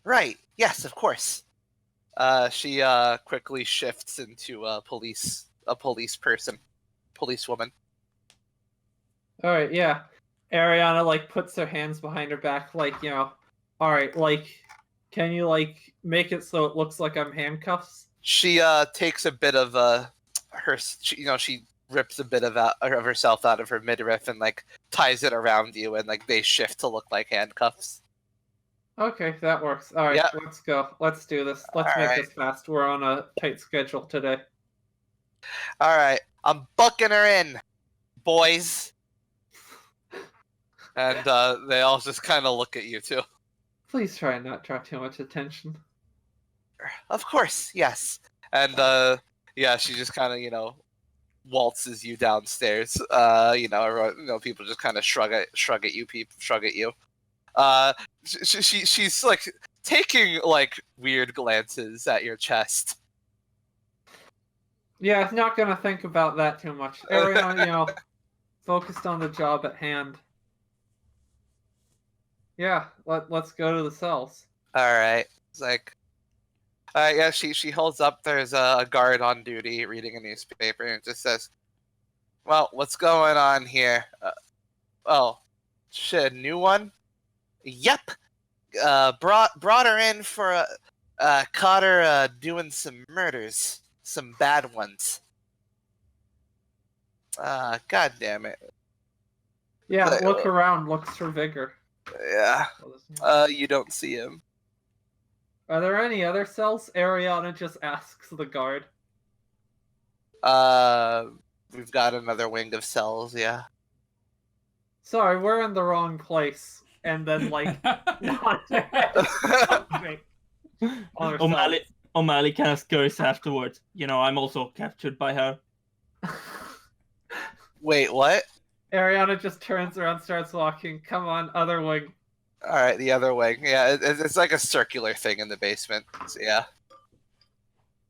Right. Yes, of course. She quickly shifts into a police policewoman. All right, yeah. Ariana like puts her hands behind her back, like all right, like, can you like make it so it looks like I'm handcuffs? She takes a bit of she rips a bit of herself out of her midriff and like ties it around you, and like they shift to look like handcuffs. Okay, that works. All right, Yeah. let's go. Let's do this. Let's All make right. this fast. We're on a tight schedule today. All right. I'm bucking her in, boys. And they all just kind of look at you too. Please try and not draw too much attention. Of course, yes. And yeah, she just kind of waltzes you downstairs. Everyone, people just kind of shrug at you. People shrug at you. She's like taking like weird glances at your chest. Yeah, not gonna think about that too much. Ariana, focused on the job at hand. Yeah, let's go to the cells. All right. It's like, yeah. She holds up. There's a guard on duty reading a newspaper, and it just says, "Well, what's going on here? Oh, shit, a new one? Yep. Brought her in for caught her doing some murders, some bad ones. God damn it. Yeah, look around. Looks for Vigor. Yeah. You don't see him. Are there any other cells? Ariana just asks the guard. We've got another wing of cells, yeah. Sorry, we're in the wrong place. And then, like, O'Malley kind of scurries afterwards. I'm also captured by her. Wait, what? Ariana just turns around, starts walking. Come on, other wing. All right, the other wing. Yeah, it's like a circular thing in the basement. So, yeah.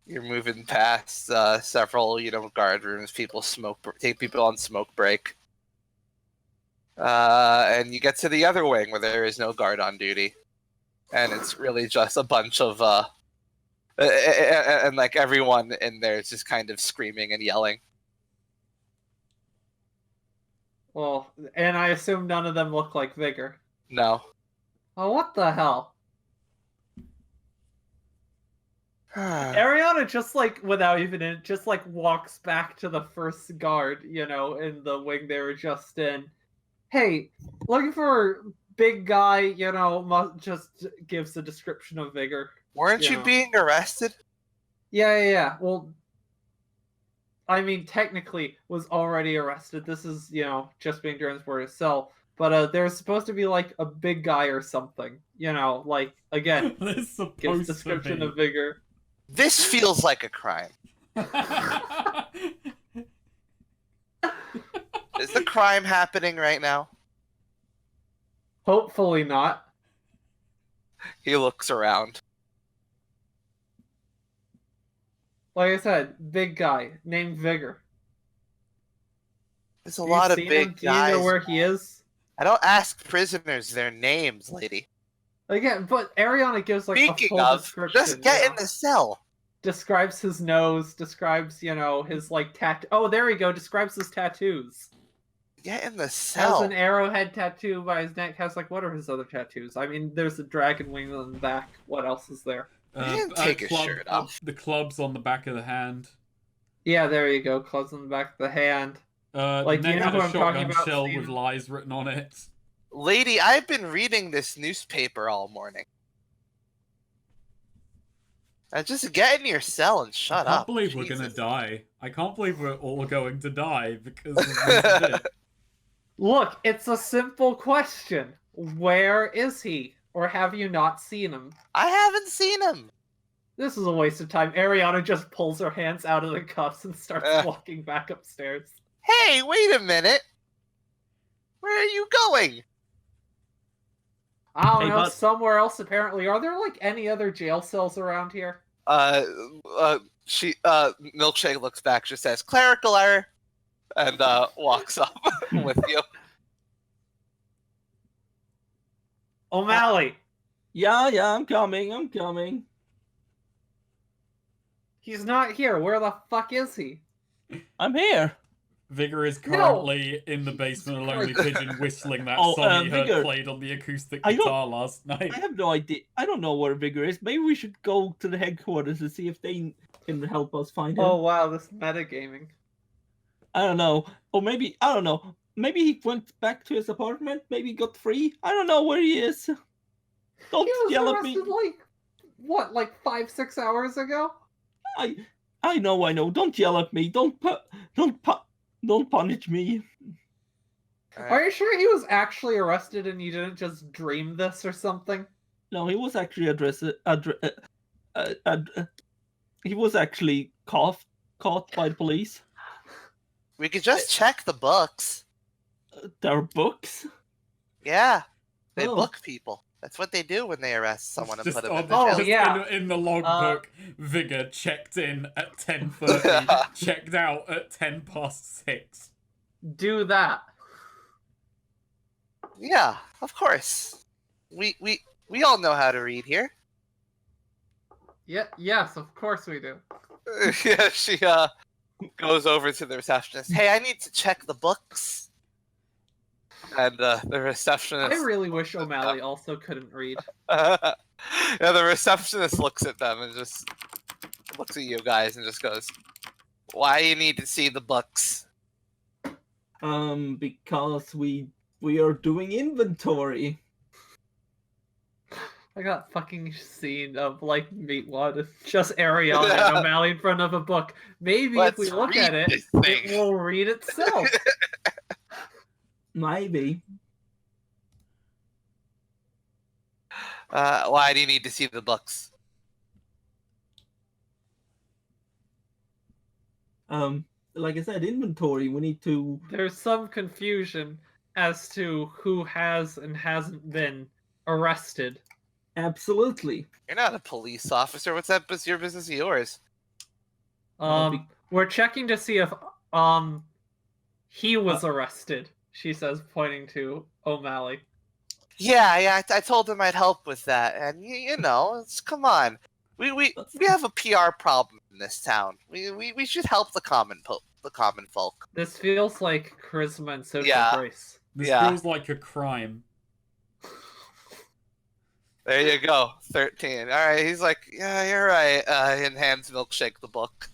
You're moving past several, guard rooms. People take people on smoke break. And you get to the other wing where there is no guard on duty. And it's really just a bunch of, and like everyone in there is just kind of screaming and yelling. Well, and I assume none of them look like Vigor. No. Oh, what the hell? Ariana just like, without even just like walks back to the first guard, in the wing they were just in. Hey, looking for big guy, just gives a description of Vigor. Weren't you being arrested? Yeah. Well, I mean, technically was already arrested. This is, just being transported to cell. But there's supposed to be like a big guy or something, like, again, gives description of Vigor. This feels like a crime. Is the crime happening right now? Hopefully not. He looks around. Like I said, big guy named Vigor. There's a lot of big guys. Do you know where he is? I don't ask prisoners their names, lady. Again, but Ariana gives like a full description. Just get in the cell. Describes his nose, describes, his like tattoo. Oh, there we go. Describes his tattoos. Get in the cell. Has an arrowhead tattoo by his neck. Has like, what are his other tattoos? I mean, there's a dragon wing on the back. What else is there? He didn't take his shirt off. The clubs on the back of the hand. Yeah, there you go. Clubs on the back of the hand. Like, do you know who I'm talking about? Shell with lies written on it. Lady, I've been reading this newspaper all morning. Just get in your cell and shut up. I can't believe we're gonna die. I can't believe we're all going to die because of this. Look, it's a simple question. Where is he? Or have you not seen him? I haven't seen him. This is a waste of time. Ariana just pulls her hands out of the cuffs and starts walking back upstairs. Hey, wait a minute. Where are you going? I don't know, somewhere else apparently. Are there like any other jail cells around here? Milkshake looks back, just says, clerical error, and walks up with you. O'Malley, Yeah, I'm coming. He's not here. Where the fuck is he? I'm here. Vigor is No! currently in the basement of Lonely Christ. Pigeon whistling that Oh, song he heard Vigor, played on the acoustic I don't- guitar last night. I have no idea. I don't know where Vigor is. Maybe we should go to the headquarters to see if they can help us find him. Oh wow, this metagaming. I don't know. Or maybe, I don't know. Maybe he went back to his apartment. Maybe he got free. I don't know where he is. Don't He was yell at me. arrested like what, like 5-6 hours ago? I know. Don't yell at me. Don't punish me. Are you sure he was actually arrested and you didn't just dream this or something? No, he was actually he was actually caught by the police. We could just check the books. Their books. Yeah, they Oh. book people. That's what they do when they arrest someone and Just put them on in the- the Oh, jail. just yeah. in the logbook, Vigor checked in at 10:30, checked out at 6:10. Do that. Yeah, of course. We all know how to read here. Yeah, yes, of course we do. Yeah, she goes over to the receptionist. Hey, I need to check the books. And the receptionist. I really wish O'Malley also couldn't read. Yeah, the receptionist looks at them and just looks at you guys and just goes, "Why you need to see the books?" Because we are doing inventory. I got fucking scene of like Meatwad, just Ariana and O'Malley in front of a book. Maybe if we Let's look read at it, this it thing. will read itself. Maybe. Why do you need to see the books? Like I said, inventory. We need to. There's some confusion as to who has and hasn't been arrested. Absolutely. You're not a police officer. What's that? Your business or yours? We're checking to see if he was arrested. She says, pointing to O'Malley. Yeah. I told him I'd help with that, and you know, come on. We have a PR problem in this town. We should help the common folk. This feels like charisma and social Yeah. grace. This Yeah. feels like a crime. There you go, 13. All right, he's like, yeah, you're right. And hands Milkshake the book.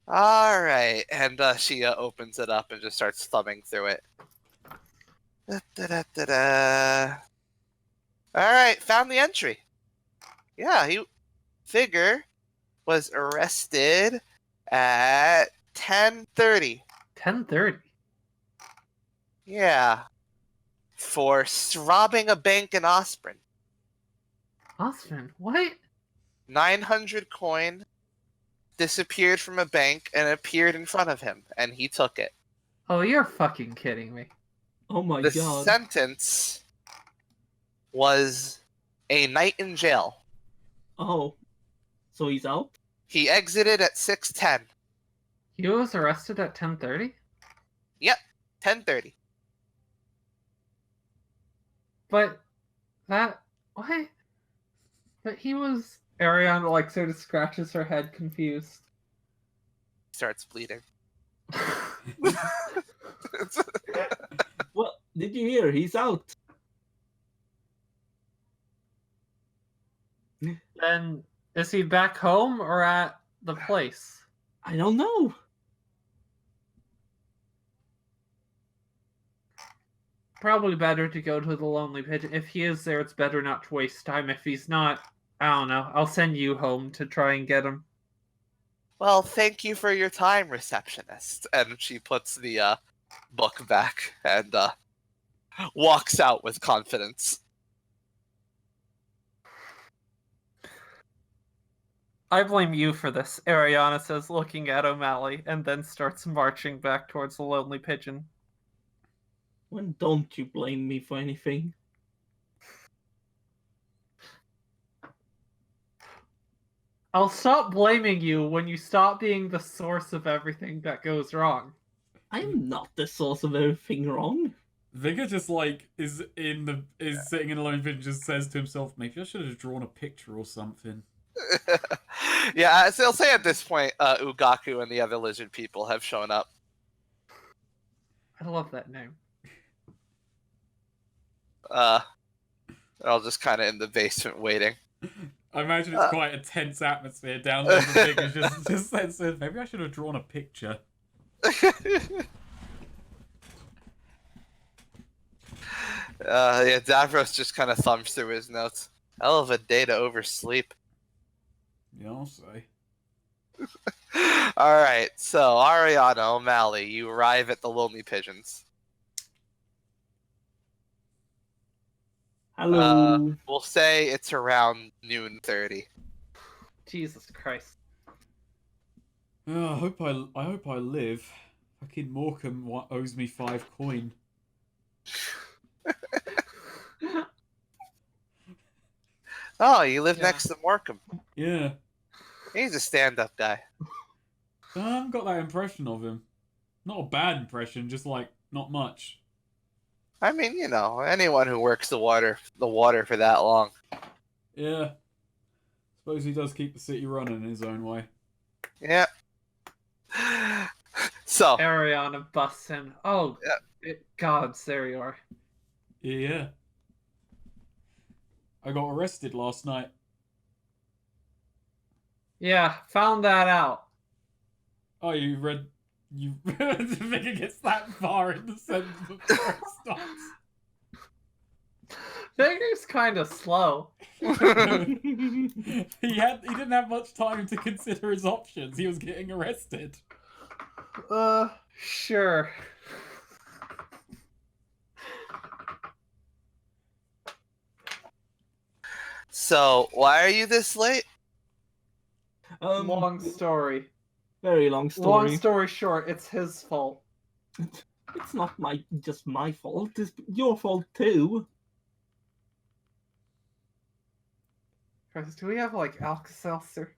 All right, and she opens it up and just starts thumbing through it. Da-da-da-da-da. All right, found the entry. Yeah, Figure was arrested at 10:30. 10:30. Yeah, for robbing a bank in Osprey. Osman, what? 900 coin disappeared from a bank and appeared in front of him, and he took it. Oh, you're fucking kidding me. Oh my The god. sentence was a night in jail. Oh. So he's out? He exited at 6:10. He was arrested at 10:30? 10:30. But that what? But he was Ariana like sort of scratches her head confused. Starts bleeding. Well, did you hear? He's out. Then is he back home or at the place? I don't know. Probably better to go to the Lonely Pigeon. If he is there, it's better not to waste time. If he's not, I don't know. I'll send you home to try and get him. Well, thank you for your time, receptionist. And she puts the book back and walks out with confidence. I blame you for this, Ariana says, looking at O'Malley, and then starts marching back towards the Lonely Pigeon. When don't you blame me for anything? I'll stop blaming you when you stop being the source of everything that goes wrong. I'm not the source of everything wrong. Vigor just like is sitting in a lone vision, just says to himself, maybe I should have drawn a picture or something. Yeah, so I'll say at this point, Ugaku and the other lizard people have shown up. I love that name. They're all just kind of in the basement waiting. I imagine it's quite a tense atmosphere down there. The Vigor's just says, maybe I should have drawn a picture. Yeah, Davros just kind of thumbs through his notes. Hell of a day to oversleep. Yeah, I'll say. All right, so Ariana O'Malley, you arrive at the Lonely Pigeons. Hello. We'll say it's around noon 30. Jesus Christ. Oh, I hope I live. Fucking Morecambe owes me 5 coin. Oh, you live Yeah. next to Morecambe. Yeah. He's a stand-up guy. I haven't got that impression of him. Not a bad impression, just like not much. I mean, you know, anyone who works the water for that long. Yeah. Suppose he does keep the city running in his own way. Yeah. So, Ariana busts in. Oh, Yeah. gods, there you are. Yeah. I got arrested last night. Yeah, found that out. Oh, you Vigor gets that far in the sentence before it stops. Vigor's kind of slow. He didn't have much time to consider his options. He was getting arrested. Sure. so why are you this late? Long story. Very long story. Long story short, it's his fault. It's not just my fault. It's your fault too. Christ, do we have like Alka-Seltzer?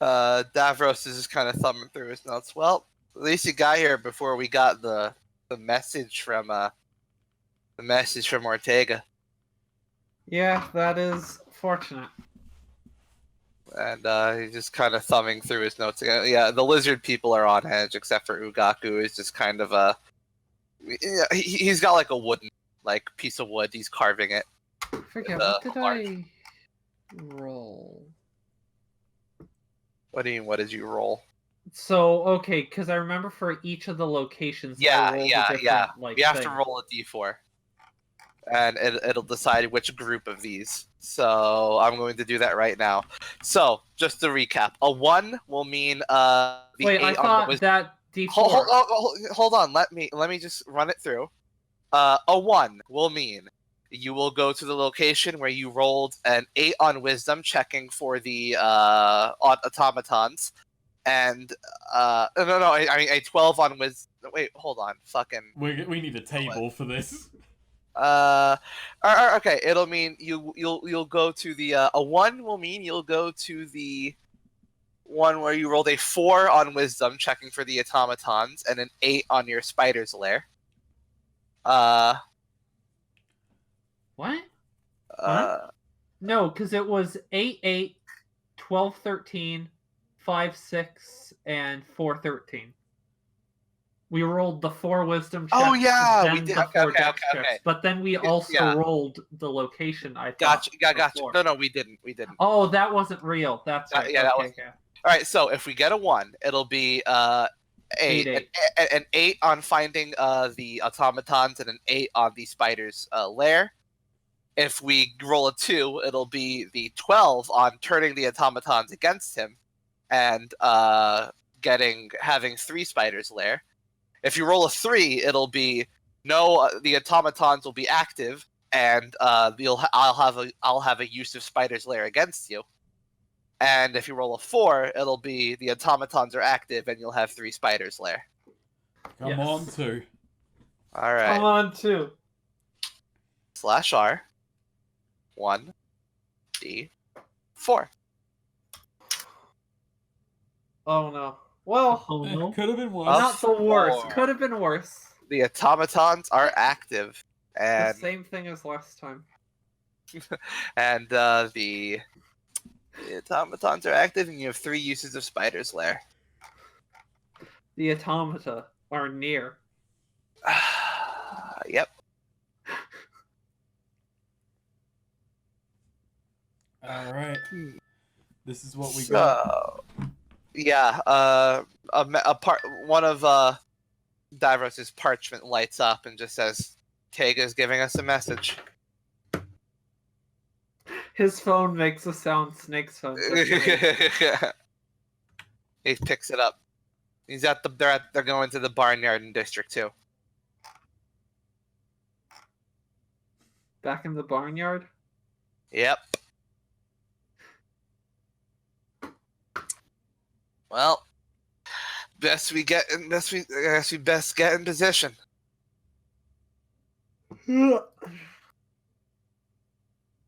Davros is just kind of thumbing through his notes. Well, at least you got here before we got the message from Ortega. Yeah, that is fortunate. And he's just kind of thumbing through his notes again. Yeah, the lizard people are on edge, except for Ugaku, who's just kind of he's got like a wooden piece of wood. He's carving it. I forget, The what did large- I roll? What do you mean? What did you roll? So, okay, because I remember for each of the locations, I Yeah, rolled a yeah, different, yeah. like, You have thing. to roll a d4, and it'll decide which group of these. So I'm going to do that right now. So just to recap, a 1 will mean the Wait, 8 I on the thought wisdom. that D4. Hold on. Let me just run it through. A 1 will mean you will go to the location where you rolled an 8 on wisdom, checking for the automatons, and I mean a 12 on wisdom. Wait, hold on. Fucking. We need a table for this. Okay. It'll mean you'll go to the a 1 will mean you'll go to the one where you rolled a 4 on wisdom, checking for the automatons, and an 8 on your spider's lair. What? Uh, No, because it was 8, 8, 12, 13, 5, 6, and 4, 13. We rolled the 4 wisdom checks. Oh, yeah, then we did. the Okay, 4 okay, dex okay, checks. okay. But then we also Yeah. rolled the location, I thought. Gotcha. before. No, we didn't. Oh, that wasn't real. That's right. Yeah, that okay, was- okay. All right, so if we get a 1, it'll be an 8. an 8 on finding the automatons and an 8 on the spider's lair. If we roll a 2, it'll be the 12 on turning the automatons against him and having 3 spiders lair. If you roll a 3, it'll be the automatons will be active and I'll have a use of spider's lair against you. And if you roll a 4, it'll be the automatons are active and you'll have 3 spiders lair. Come Yes. on, 2. All right. Come on, 2. /R 1 D 4. Oh, no. Well, Oh no. Could have been worse. not the worst. Four. Could have been worse. The automatons are active, The and same thing as last time. the automatons are active, and you have 3 uses of Spider's Lair. The automata are near. Yep. All right. This is what we So, got. yeah, one of Davros's parchment lights up and just says, "Tega's giving us a message." His phone makes a sound Snake's phone. He picks it up. He's at the. They're going to the barnyard in District 2. Back in the barnyard? Yep. Well, best we get in best get in position.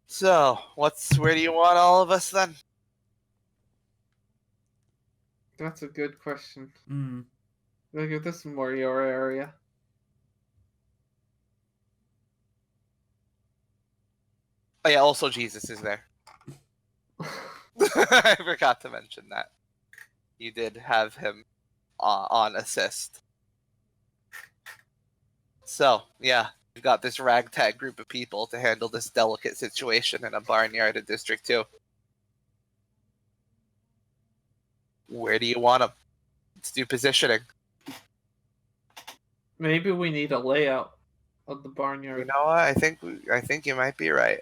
So, where do you want all of us then? That's a good question. Hmm. Look at this more your area. Oh yeah, also Jesus is there. I forgot to mention that. You did have him on assist. So, yeah, we've got this ragtag group of people to handle this delicate situation in a barnyard in District 2. Where do you want them? Let's do positioning. Maybe we need a layout of the barnyard. You know what? I think you might be right.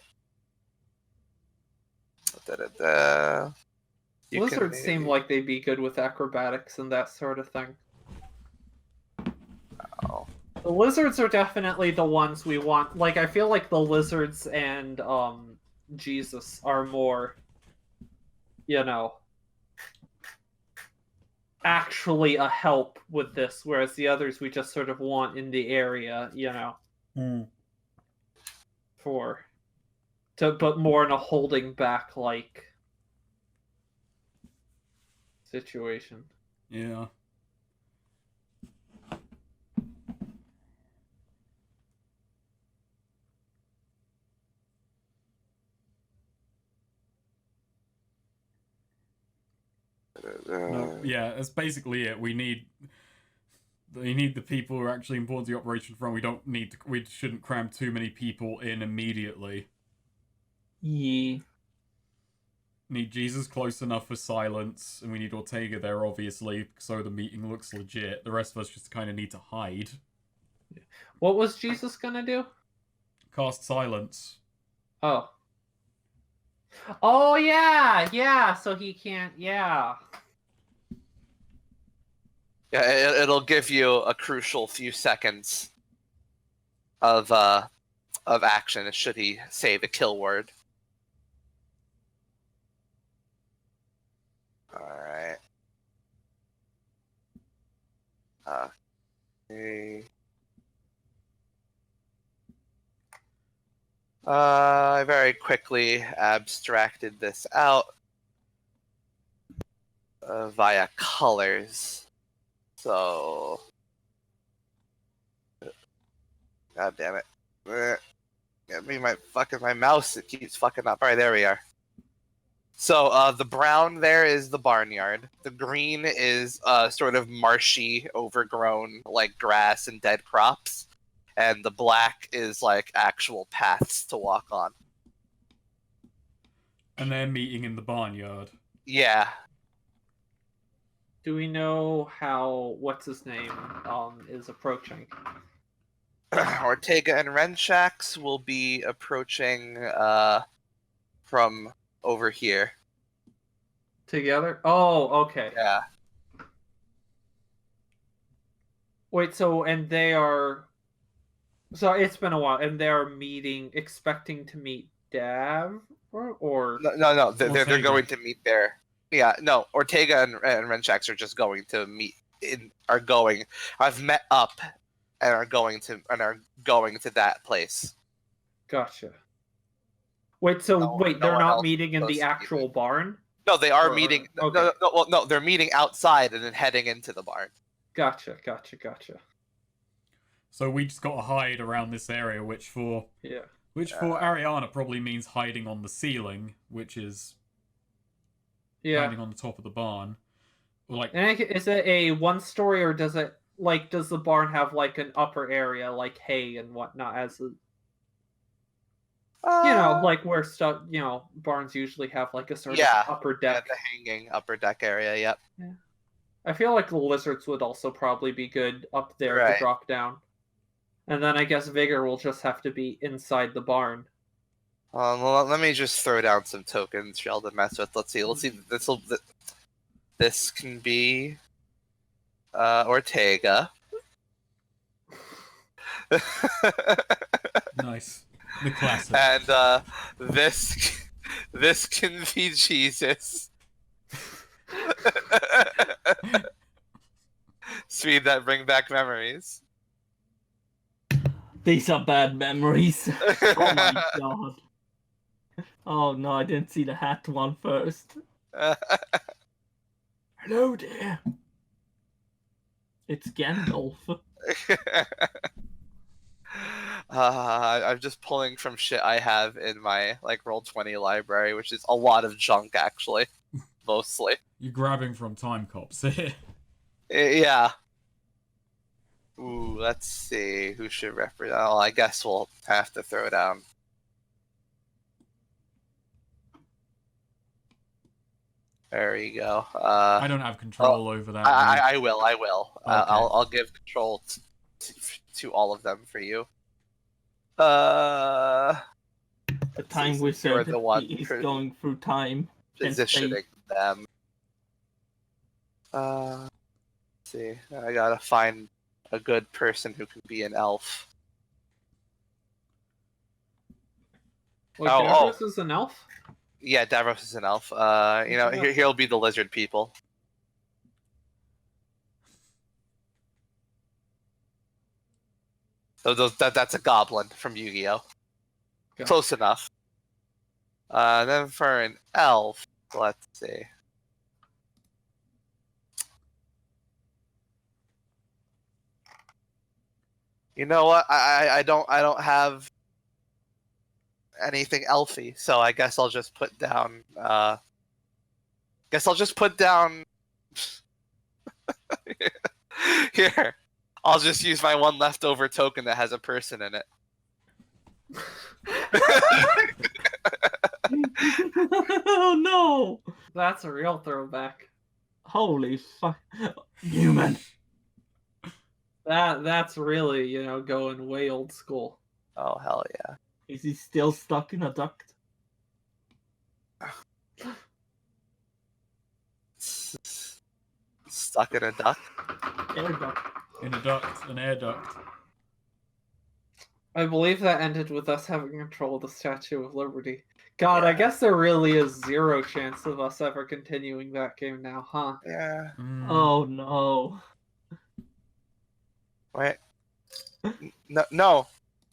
Lizards seem like they'd be good with acrobatics and that sort of thing. Oh. The lizards are definitely the ones we want. Like, I feel like the lizards and Jesus are more, you know, actually a help with this, whereas the others we just sort of want in the area, you know, but more in a holding back like situation. Yeah. No, yeah, that's basically it. We need the people who are actually important to the operation front. We shouldn't cram too many people in immediately. Yeah. Need Jesus close enough for silence, and we need Ortega there, obviously, so the meeting looks legit. The rest of us just kind of need to hide. What was Jesus gonna do? Cast silence. Oh. Oh yeah, so he can't. Yeah. Yeah, it'll give you a crucial few seconds of action should he say the kill word. All right. Okay. I very quickly abstracted this out via colors. So, god damn it! My mouse. It keeps fucking up. All right, there we are. So the brown there is the barnyard. The green is sort of marshy, overgrown like grass and dead crops, and the black is like actual paths to walk on. And they're meeting in the barnyard. Yeah. Do we know how what's his name is approaching? Ortega and Renshax will be approaching from over here. Together? Oh, okay. Yeah. Wait, so it's been a while, and they're expecting to meet Dav, or No. They're Ortega. going to meet there. Yeah, no. Ortega and Renshax are just going to meet. I've met up and are going to that place. Gotcha. Wait, so No they're one not else meeting in is the supposed to be actual barn? No, they are Or- meeting. okay. No, they're meeting outside and then heading into the barn. Gotcha. So we just got to hide around this area, which for Yeah. Ariana probably means hiding on the ceiling, which is Yeah. hiding on the top of the barn. Like, And is it a one story, or does it does the barn have like an upper area like hay and whatnot as a, like where stuff, barns usually have like a sort of upper deck. Yeah, the hanging upper deck area. Yep. Yeah. I feel like the lizards would also probably be good up there to Right. drop down. And then I guess Vigor will just have to be inside the barn. Well, let me just throw down some tokens for y'all to mess with. Let's see. This can be Ortega. nice. The classic. And this can be Jesus. Speed that bring back memories. These are bad memories. Oh my god. Oh no, I didn't see the hat one first. Hello there. It's Gandalf. I'm just pulling from shit I have in my Roll20 library, which is a lot of junk actually, mostly. You're grabbing from Time Cops here. Yeah. Ooh, let's see who should represent. Oh, I guess we'll have to throw down. There you go. I don't have control over that. I will. Okay. I'll give control to all of them for you. The time wizard the one is going through time. Positioning them. Let's see. I gotta find a good person who can be an elf. Wait, Davros is an elf? Yeah, Davros is an elf. He'll be the lizard people. So that's a goblin from Yu-Gi-Oh. Okay. Close enough. Then for an elf, let's see. You know what? I don't have anything elfy, so I guess I'll just put down. Here. I'll just use my one leftover token that has a person in it. Oh no! That's a real throwback. Holy fuck. Human. That's really, going way old school. Oh, hell yeah. Is he still stuck in a duct? Stuck in a duct? Air duct. In a duct, an air duct. I believe that ended with us having control of the Statue of Liberty. God, Yeah. I guess there really is zero chance of us ever continuing that game now, huh? Yeah. Oh no. Wait. No.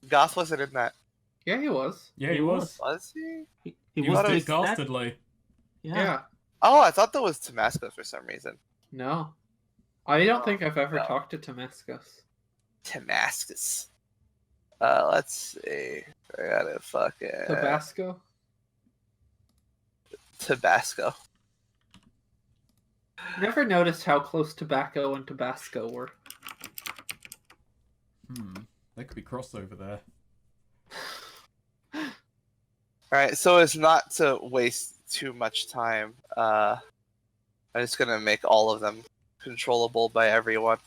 Goth wasn't in that. Yeah, he was. Yeah, he was. Was he? He was was disgustedly. Yeah. Oh, I thought that was Damascus for some reason. No. I don't think I've ever talked to Damascus. Damascus. Let's see. I gotta fucking... Tabasco. Never noticed how close tobacco and Tabasco were. There could be crossover there. Alright, so as not to waste too much time, I'm just gonna make all of them controllable by everyone.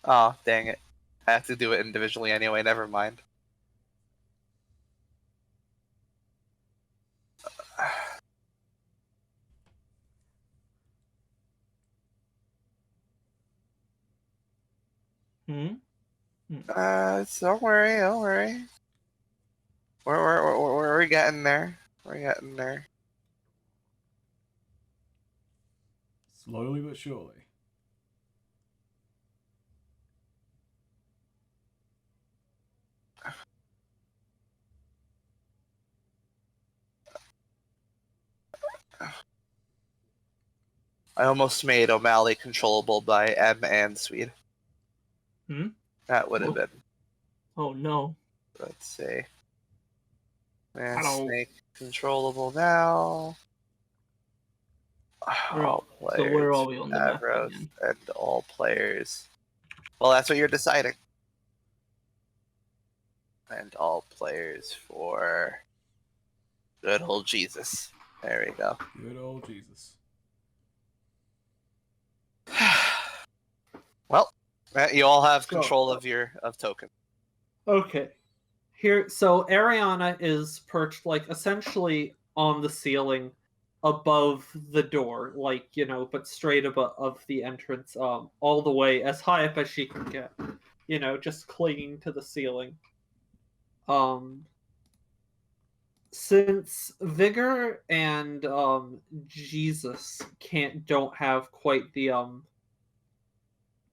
Oh, dang it. I have to do it individually anyway, never mind. Don't worry. We're getting there. We're getting there. Slowly but surely. I almost made O'Malley controllable by M and Swede. Hmm? That would have been. Oh no. Let's see. And Hello. Snake controllable now. All players. So where are we on the map Avros, again? and all players. Well, that's what you're deciding. And all players for good old Jesus. There we go. Good old Jesus. Well, you all have control of token. Okay. Here, so Ariana is perched like essentially on the ceiling above the door, like, you know, but straight above of the entrance, all the way as high up as she can get. You know, just clinging to the ceiling. Since Vigor and Jesus don't have quite the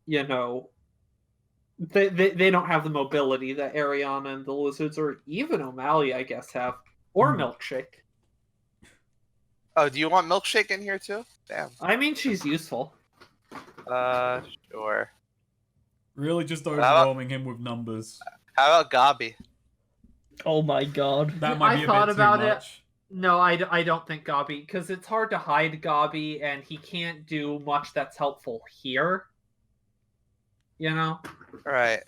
you know, they don't have the mobility that Ariana and the Lizards or even O'Malley, I guess, have, or Milkshake. Oh, do you want Milkshake in here too? Damn. I mean, she's useful. Sure. Really just overwhelming him with numbers. How about Gabi? Oh my god. That might be a thought bit about too it. much. No, I don't think Gabi, because it's hard to hide Gabi, and he can't do much that's helpful here. You know? Right.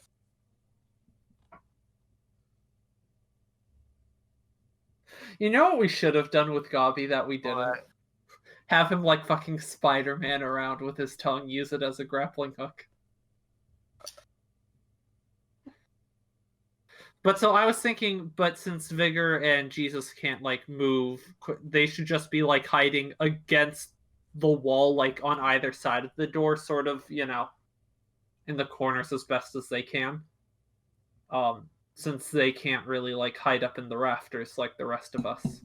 You know what we should have done with Gabi that we didn't? What? Have him like fucking Spider-Man around with his tongue, use it as a grappling hook. But so I was thinking, but since Vigor and Jesus can't like move, they should just be like hiding against the wall, like on either side of the door, sort of, you know, in the corners as best as they can. Since they can't really like hide up in the rafters like the rest of us.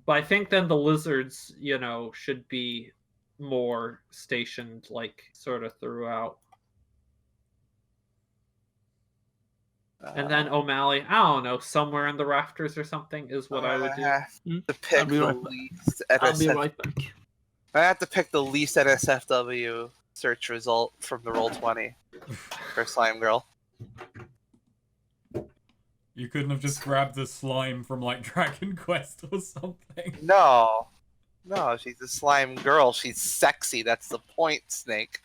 But I think then the Lizards, you know, should be more stationed, like, sort of throughout. And then O'Malley, I don't know, somewhere in the rafters or something is what I would do. To pick I'll be the right back. least I'll be NSF right back. I have to pick the least NSFW search result from the Roll20 for Slime Girl. You couldn't have just grabbed the slime from like Dragon Quest or something. No, she's a slime girl. She's sexy. That's the point, Snake.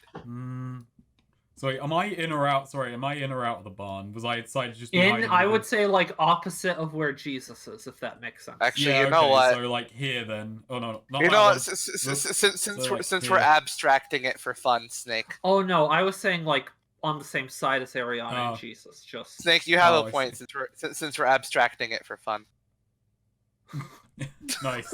Sorry, am I in or out? Sorry, am I in or out of the barn? Was I decided just I would say like opposite of where Jesus is, if that makes sense. Actually, yeah, you know what? So like here then. Oh no, not you that know one. what? Since So, we're like, abstracting it for fun, Snake. Oh no, I was saying like on the same side as Ariana and Oh. Jesus. Just Snake, you have Oh, a I point see. since we're abstracting it for fun. Nice.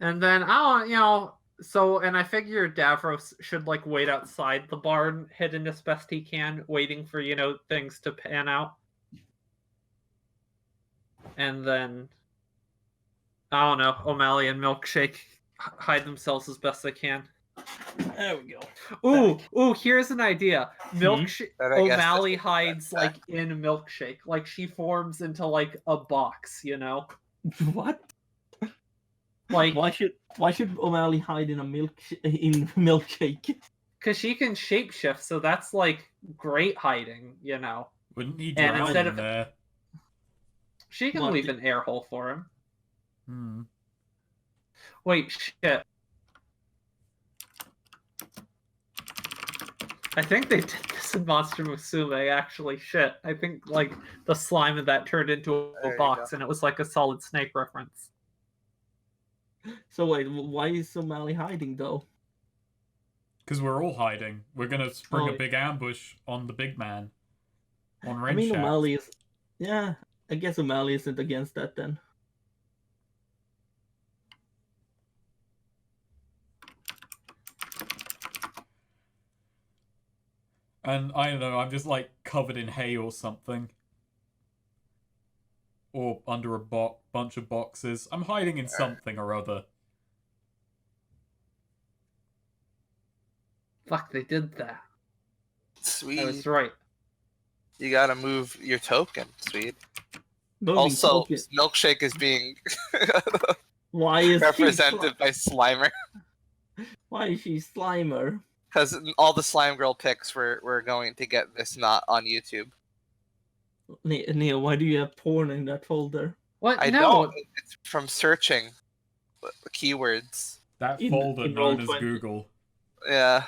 And then I don't, you know. So, and I figure Davros should like wait outside the barn, hidden as best he can, waiting for, you know, things to pan out. And then I don't know, O'Malley and Milkshake hide themselves as best they can. There we go. Ooh, here's an idea. Milkshake O'Malley that's hides like in a Milkshake. Like she forms into like a box, you know? What? Like Why should O'Malley hide in a milkshake? because she can shapeshift, so that's like great hiding, you know. Wouldn't he And drown instead in of- there? She can What? leave an air hole for him. Hmm. Wait, shit. I think they did this in Monster Musume, actually. Shit. I think, like, the slime of that turned into There a you box, go. and it was like a Solid Snake reference. So wait, why is O'Malley hiding though? Because we're all hiding. We're gonna spring Oh, a big ambush on the big man. On I mean, Renshaft. O'Malley is. Yeah, I guess O'Malley isn't against that then. And I don't know, I'm just like covered in hay or something. Or under a bunch of boxes. I'm hiding in something or other. Fuck, they did that. I Sweet. was right. You gotta move your token, sweet. Moving Also, token. Milkshake is being Why is represented by Slimer. Why is she Slimer? Because all the Slime Girl pics were going to get this not on YouTube. Neil, why do you have porn in that folder? What? I No. don't. It's from searching the keywords. That In- folder in known as Roll20. Google. Yeah.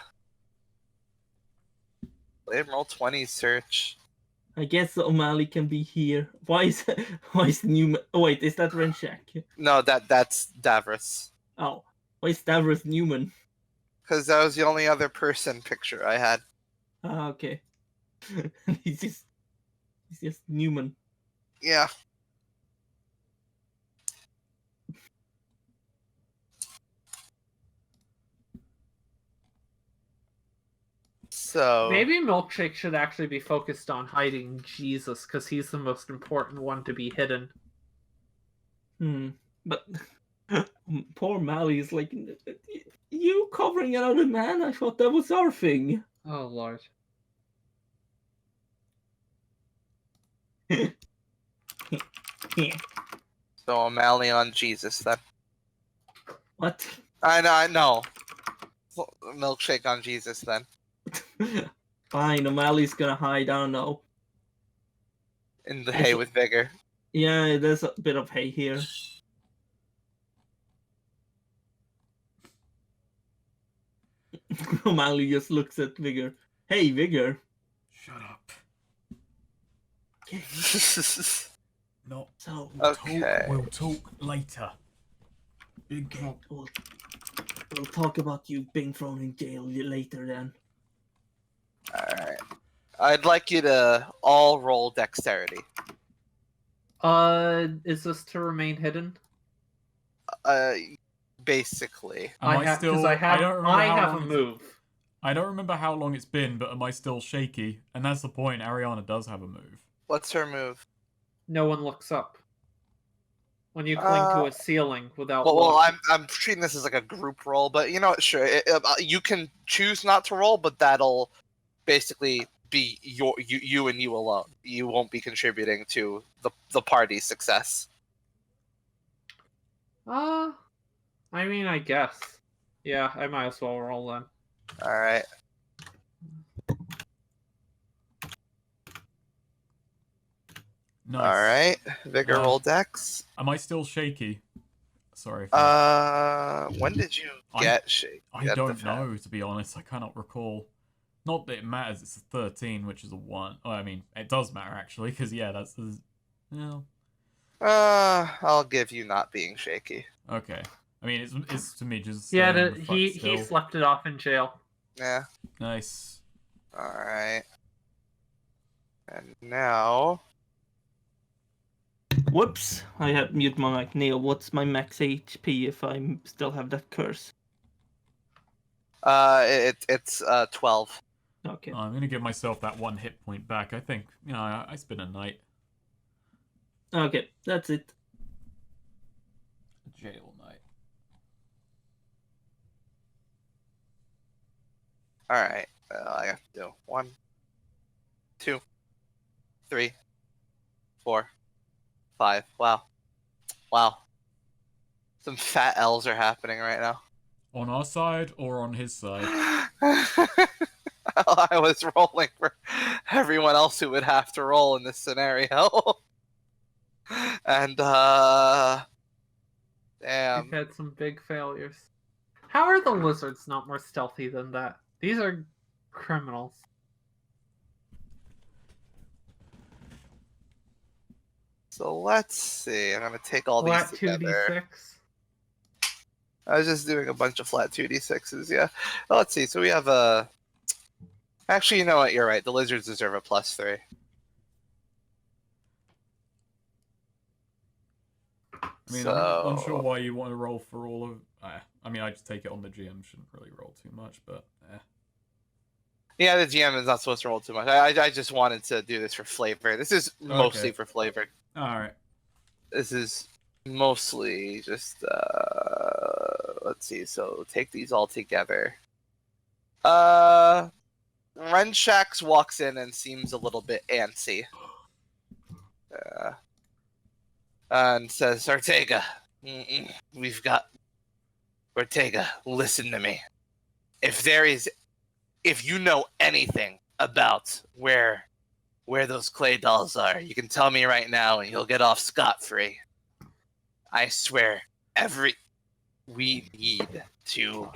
Blame Roll20 search. I guess O'Malley can be here. Why is Newman? Oh wait, is that Renshak? No, that's Davros. Oh, why is Davros Newman? Because that was the only other person picture I had. Ah, okay. he's just Newman. Yeah. So Maybe Milkshake should actually be focused on hiding Jesus, because he's the most important one to be hidden. But poor Mally is like, you covering another man? I thought that was our thing. Oh lord. So O'Malley on Jesus then. What? I know. Milkshake on Jesus then. Fine, O'Malley's gonna hide. I don't know. In the hay with vigor. Yeah, there's a bit of hay here. O'Malley just looks at Vigor. Hey, Vigor. Shut up. Okay. No. So, Okay. We'll talk later. Big drop. we'll talk about you being thrown in jail later then. Alright. I'd like you to all roll dexterity. Is this to remain hidden? Basically. Am I still? I have a long move. I don't remember how long it's been, but am I still shaky? And that's the point. Ariana does have a move. What's her move? No one looks up. When you cling to a ceiling without. Well, looking. I'm treating this as like a group roll, but you know what? Sure, you can choose not to roll, but that'll basically be you and you alone. You won't be contributing to the party's success. I mean, I guess. Yeah, I might as well roll then. All right. Nice. All right. Vigor roll dex. Am I still shaky? Sorry. When did you get shaky? I don't know, to be honest. I cannot recall. Not that it matters. It's a 13, which is a 1. Oh, I mean, it does matter actually, because yeah, that's the. No. I'll give you not being shaky. Okay. I mean, it's to me just. Yeah, he slept it off in jail. Yeah. Nice. All right. And now. Whoops! I had mute my mic. Neil, what's my max HP if I still have that curse? It's 12. Okay. I'm gonna give myself that 1 hit point back. I think I spent a night. Okay, that's it. Jail night. All right. I have to do 1, 2, 3, 4, 5. Wow. Some fat L's are happening right now. On our side or on his side? I was rolling for everyone else who would have to roll in this scenario. And damn. We've had some big failures. How are the lizards not more stealthy than that? These are criminals. So let's see. I'm gonna take all Flat these together. 2d6. I was just doing a bunch of flat 2d6s, yeah. Well, let's see. So we have a. Actually, you know what? You're right. The lizards deserve a +3. I mean, I'm not sure why you want to roll for all of. I mean, I just take it on the GM. Shouldn't really roll too much, but. Yeah, the GM is not supposed to roll too much. I just wanted to do this for flavor. This is mostly for flavor. All right. This is mostly just. Let's see. So take these all together. Renshax walks in and seems a little bit antsy. And says, Ortega, Ortega, listen to me. If you know anything about where those clay dolls are, you can tell me right now and you'll get off scot-free. I swear, we need to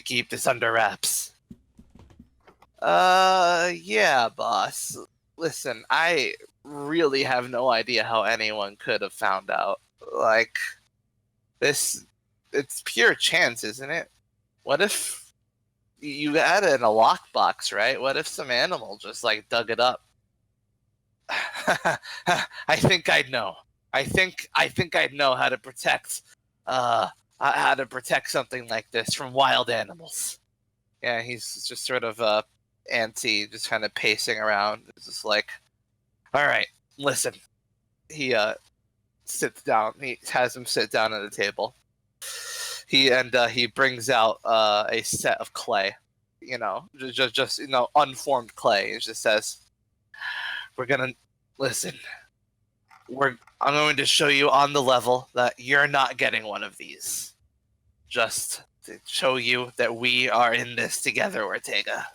keep this under wraps. Yeah, boss. Listen, I really have no idea how anyone could have found out. Like, it's pure chance, isn't it? What if you had it in a lockbox, right? What if some animal just, like, dug it up? I think I'd know. I think I'd know how to protect something like this from wild animals. Yeah, he's just sort of antsy, just kind of pacing around. It's just like, all right, listen. He sits down. He has him sit down at the table. He brings out a set of clay, just unformed clay. He just says, "We're gonna listen. I'm going to show you on the level that you're not getting one of these. Just to show you that we are in this together, Ortega."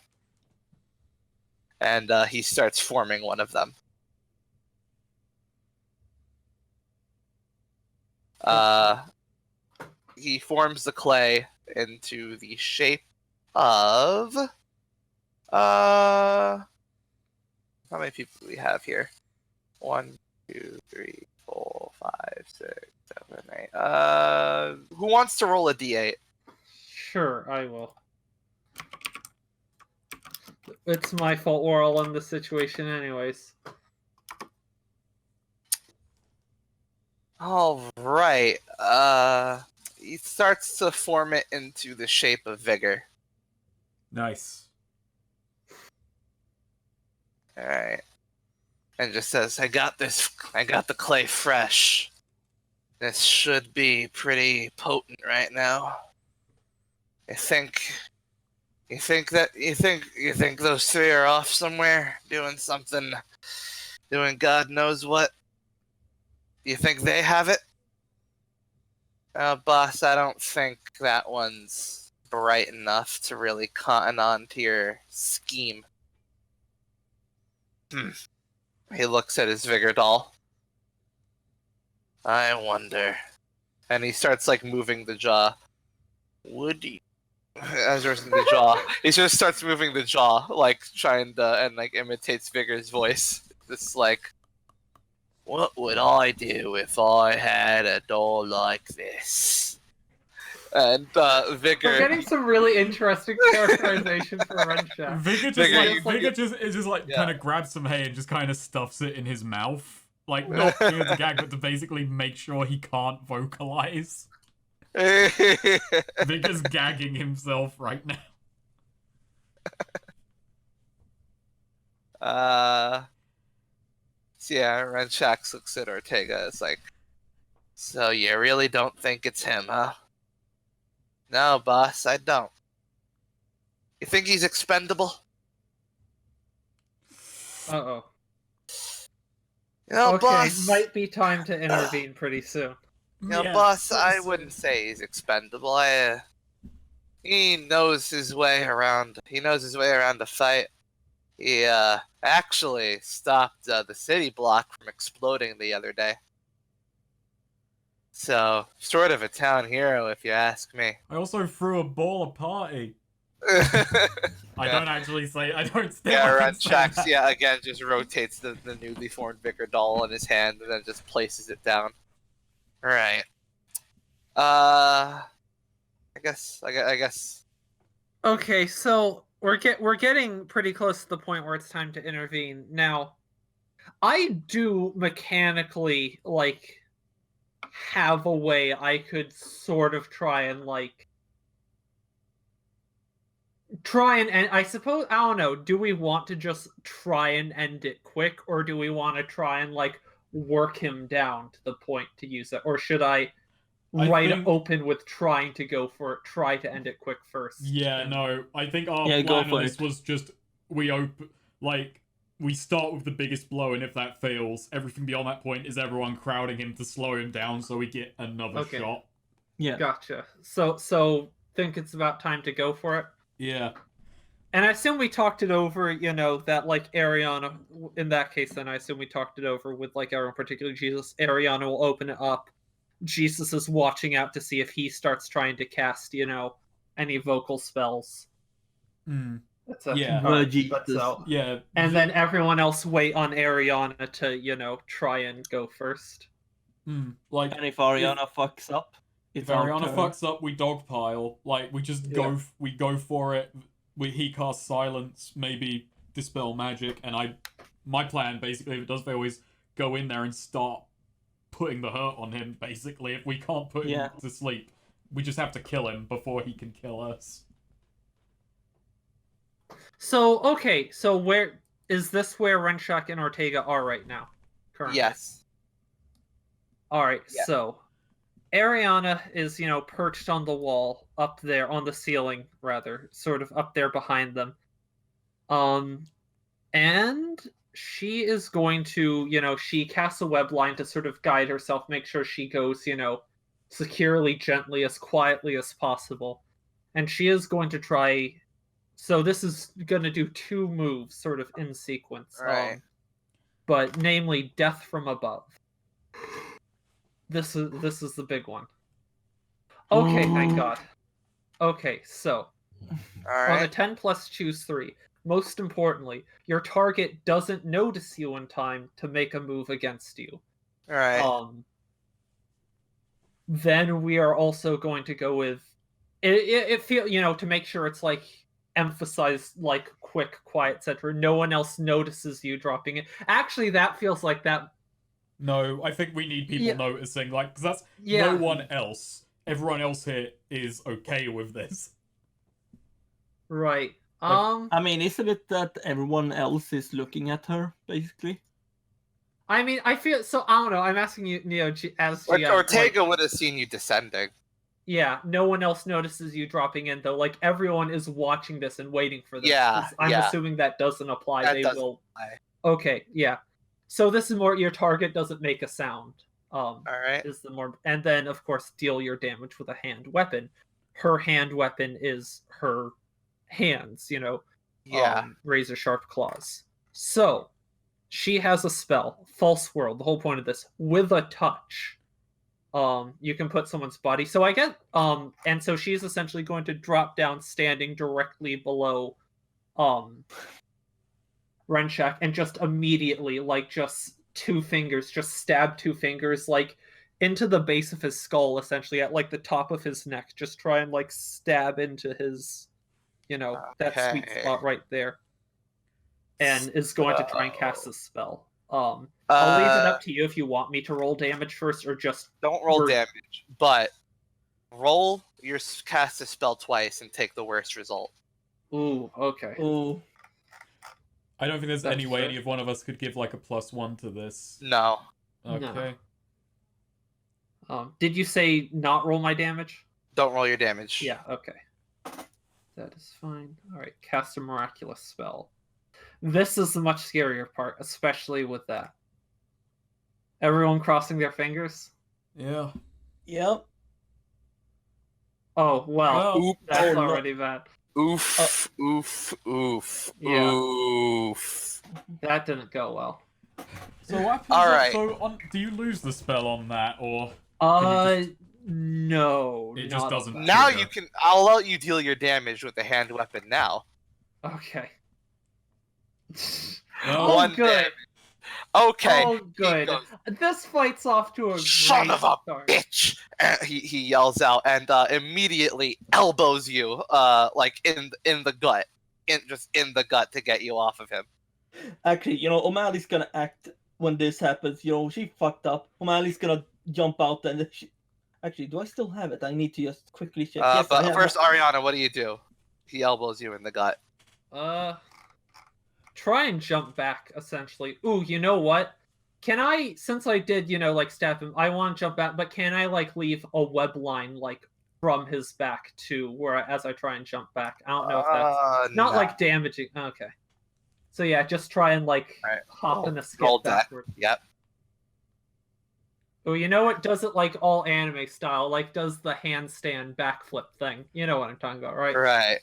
And he starts forming one of them. He forms the clay into the shape of how many people do we have here? 1, 2, 3, 4, 5, 6, 7, 8. Who wants to roll a d8? Sure, I will. It's my fault we're all in this situation anyways. All right. He starts to form it into the shape of vigor. Nice. All right. And just says, I got the clay fresh. This should be pretty potent right now. You think those three are off somewhere doing something, doing God knows what? You think they have it? Boss, I don't think that one's bright enough to really cotton on to your scheme. He looks at his vigor doll. I wonder. And he starts, like, moving the jaw. Would you... As the jaw. He just starts moving the jaw, like, trying to... And, like, imitates Vigor's voice. It's like... What would I do if I had a doll like this? And Vigor... We're getting some really interesting characterization for Renshaw. Vigor just kind of grabs some hay and just kind of stuffs it in his mouth. Like, not to gag, but to basically make sure he can't vocalize. Vigor's gagging himself right now. So yeah, Renshax looks at Ortega. It's like, so you really don't think it's him, huh? No, boss, I don't. You think he's expendable? Uh-oh. Okay, boss. Might be time to intervene pretty soon. Boss, I wouldn't say he's expendable. He knows his way around. He knows his way around a fight. He actually stopped the city block from exploding the other day. So, sort of a town hero, if you ask me. I also threw a ball a party. I don't stand Renshax, again, just rotates the newly formed Vicar doll in his hand and then just places it down. Right. I guess. Okay, so we're getting pretty close to the point where it's time to intervene. Now, I do mechanically, like, have a way I could sort of try and I suppose, I don't know, do we want to just try and end it quick, or do we want to try and, like, work him down to the point to use it, or should I right open with trying to go for it, try to end it quick first. Yeah, no. I think our Yeah, go plan for on this it. was just we start with the biggest blow, and if that fails, everything beyond that point is everyone crowding him to slow him down so we get another Okay. shot. Yeah. Gotcha. So think it's about time to go for it? Yeah. And I assume we talked it over, that like Ariana, in that case, then I assume we talked it over with like everyone, particularly Jesus. Ariana will open it up. Jesus is watching out to see if he starts trying to cast, any vocal spells. Yeah. But so. Yeah. And then everyone else wait on Ariana to, try and go first. Like, And if Ariana fucks up, if it's our Ariana turn. fucks up, we dogpile. Like, we just go for it. He casts silence, maybe dispel magic, and my plan basically, if it does fail, is go in there and start putting the hurt on him. Basically, if we can't put him to sleep, we just have to kill him before he can kill us. So okay, so where is this? Where Renshak and Ortega are right now? Currently? Yes. All right. Yeah. So Ariana is, perched on the wall up there, on the ceiling rather, sort of up there behind them. And she is going to, she casts a web line to sort of guide herself, make sure she goes, securely, gently, as quietly as possible. And she is going to try. So this is going to do 2 moves, sort of in sequence. Right. But namely, Death from Above. This is the big one. Okay, thank God. Okay, so All on a right. 10 plus, choose 3. Most importantly, your target doesn't notice you in time to make a move against you. All right. Then we are also going to go with it feel to make sure it's like emphasize like quick, quiet, etc. No one else notices you dropping it. Actually, that feels like that. No, I think we need people noticing, like, because that's no one else. Everyone else here is okay with this. Right. I mean, isn't it that everyone else is looking at her, basically? I mean, I feel so. I don't know. I'm asking you, as GM. Ortega would have seen you descending. Yeah, no one else notices you dropping in, though. Like, everyone is watching this and waiting for this. Yeah, I'm assuming that doesn't apply. That they doesn't will. apply. Okay, yeah. So this is more your target doesn't make a sound. All right. Is the more, and then of course deal your damage with a hand weapon. Her hand weapon is her hands. Razor sharp claws. So she has a spell, False World. The whole point of this, with a touch. You can put someone's body. So I get and so she's essentially going to drop down standing directly below Renshak and just immediately, like, just 2 fingers, just stab 2 fingers like into the base of his skull, essentially at like the top of his neck. Just try and like stab into his that sweet spot right there. And is going to try and cast a spell. I'll leave it up to you if you want me to roll damage first or just... Don't roll damage, but roll your cast a spell twice and take the worst result. Ooh, okay. Ooh. I don't think there's any way any of one of us could give like a +1 to this. No. Okay. No. Did you say not roll my damage? Don't roll your damage. Yeah, okay. That is fine. Alright, cast a miraculous spell. This is the much scarier part, especially with that. Everyone crossing their fingers? Yeah. Yep. Oh, well, that's already bad. Oof. Yeah. Oof. That didn't go well. So what happens? All right. So do you lose the spell on that, or? No. It just doesn't. Now you can. I'll let you deal your damage with the hand weapon now. Okay. One good. damage. Okay. Oh, good. This fight's off to a Son great of a start. bitch! He yells out and immediately elbows you, like in the gut, just in the gut to get you off of him. Actually, O'Malley's gonna act when this happens. She fucked up. O'Malley's gonna jump out and actually, do I still have it? I need to just quickly check. Yes, but first, Ariana, what do? He elbows you in the gut. Try and jump back, essentially. Ooh, you know what? Can I, since I did, like stab him, I want to jump back, but can I like leave a web line like from his back to where as I try and jump back? I don't know if that's not no. like damaging. Okay. So yeah, just try and like Alright, hop and skip roll that. backward. Yep. Oh, you know what? Does it like all anime style? Like does the handstand backflip thing? You know what I'm talking about, right? Right.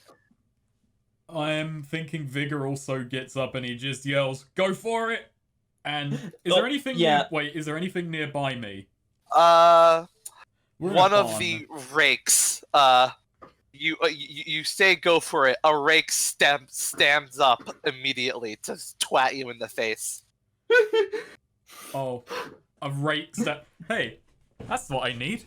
I'm thinking Vigor also gets up and he just yells, "Go for it!" And is there anything? Wait, is there anything nearby me? We're We're in one a of barn. the rakes. You say go for it. A rake stands up immediately to twat you in the face. Oh, a rake that. Hey, that's what I need.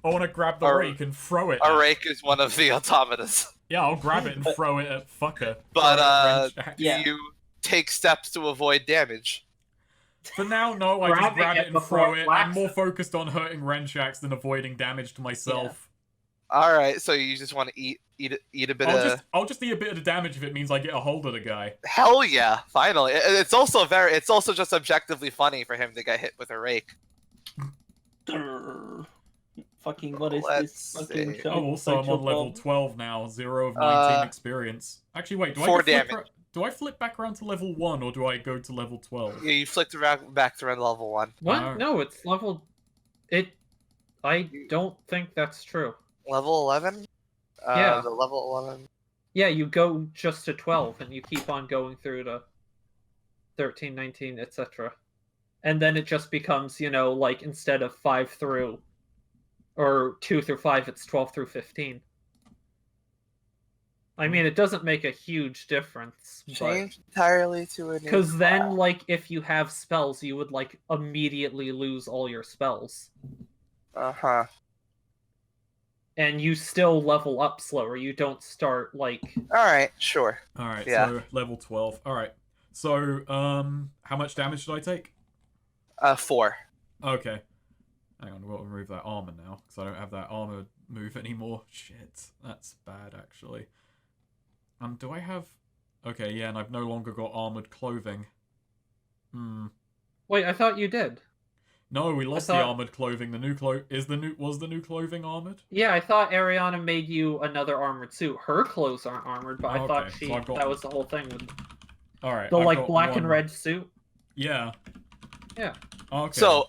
I want to grab the A- rake and throw it. A rake is one of the automatas. Yeah, I'll grab it and throw it at fucker. But Yeah. you take steps to avoid damage. For now, no, I just Grabbing grab it it and before throw it it. whacks I'm more it. focused on hurting Renshax than avoiding damage to myself. All right, so you just want to eat a bit of. I'll just eat a bit of the damage if it means I get a hold of the guy. Hell yeah! Finally, it's also just objectively funny for him to get hit with a rake. Fucking what is Let's this fucking see. show? Oh, also I'm on level 12 now, 0 of 19 experience. Actually, wait, do I 4 flip damage. do I flip back around to level 1 or do I go to level 12? Yeah, you flicked around back to level 1. What? Oh. No, it's level. I don't think that's true. Level 11. Yeah. The level 11. Yeah, you go just to 12 and you keep on going through to 13, 19, etc. And then it just becomes, like instead of 5 through or 2 through 5, it's 12 through 15. I mean, it doesn't make a huge difference, Change entirely to a new. because then, like, if you have spells, you would like immediately lose all your spells, Uh-huh. and you still level up slower. You don't start like. All right, sure. Alright, Yeah. so level 12. Alright. So, how much damage did I take? 4. Okay. Hang on, we'll remove that armor now, because I don't have that armor move anymore. Shit, that's bad, actually. Do I have... Okay, yeah, and I've no longer got armored clothing. Wait, I thought you did. No, we lost thought- the armored clothing. The new was the new clothing armored? Yeah, I thought Ariana made you another armored suit. Her clothes aren't armored, but I thought Okay, so I've got- that was the whole thing with Alright. the I've like got black and one- red suit. Yeah. Yeah. Okay. So,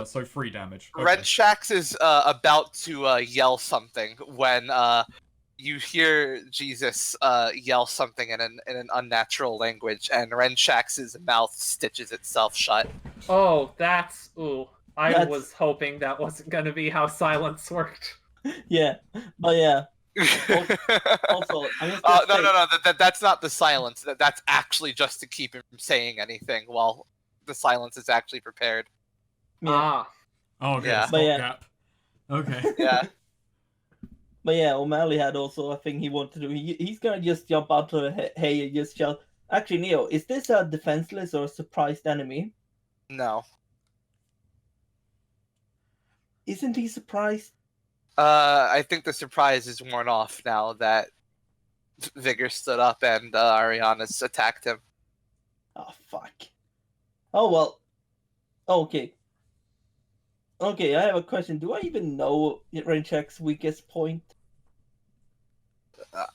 so 3 damage. Okay. Renshax is about to yell something when you hear Jesus yell something in an unnatural language, and Renshax's mouth stitches itself shut. Oh, that's ooh. I That's- was hoping that wasn't gonna be how silence worked. Yeah, but yeah. Also, I'm just gonna say, no. That's not the silence. That's actually just to keep him from saying anything while the silence is actually prepared. yeah. Ah, Oh, okay. Yeah. But yeah. Stopgap. Okay. Yeah. But yeah, O'Malley had also a thing he wanted to do. He's gonna just jump out to the hay and just shout. Actually, Neo, is this a defenseless or a surprised enemy? No. Isn't he surprised? I think the surprise is worn off now that Vigor stood up and Ariana's attacked him. Oh fuck. Oh well. Okay. Okay, I have a question. Do I even know Renchek's weakest point?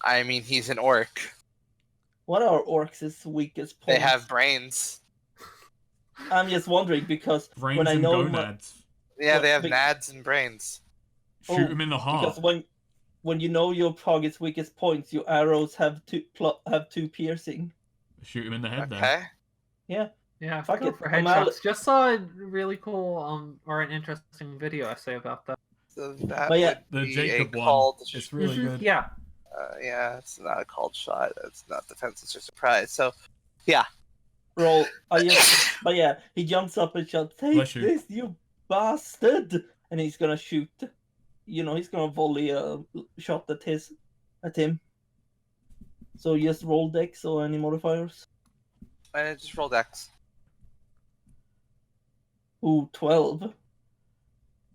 I mean, he's an orc. What are orcs' weakest They points? have brains. I'm just wondering because Brains when I and know gonads. Yeah, Well, they have big- nads and brains. Shoot him in the heart. because when you know your target's weakest points, your arrows have two piercing. Shoot him in the head then. Okay. yeah. Fuck Go it, for O'Malley- headshots. Just saw a really cool or an interesting video essay about that. So that But yeah, would The be Jacob a one. called. It's really Mhm, good. Yeah. Yeah, it's not a called shot. It's not defense. It's just surprise. So, Roll. But yeah, he jumps up and shouts, "Take Bless you. this, you bastard!" And he's gonna shoot. He's gonna volley a shot at him. So just roll dex or any modifiers. I just rolled X. Ooh, 12.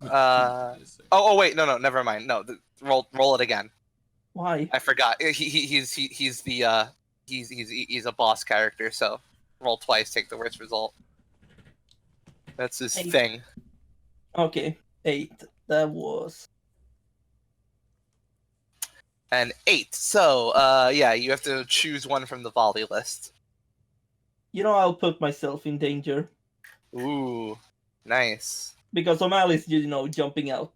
Oh wait, no, never mind. No, roll it again. Why? I forgot. He's a boss character. So roll twice, take the worst result. That's his 8. thing. Okay, 8. That was... And 8. So, yeah, you have to choose one from the volley list. I'll put myself in danger. Ooh, nice. Because O'Malley's, jumping out.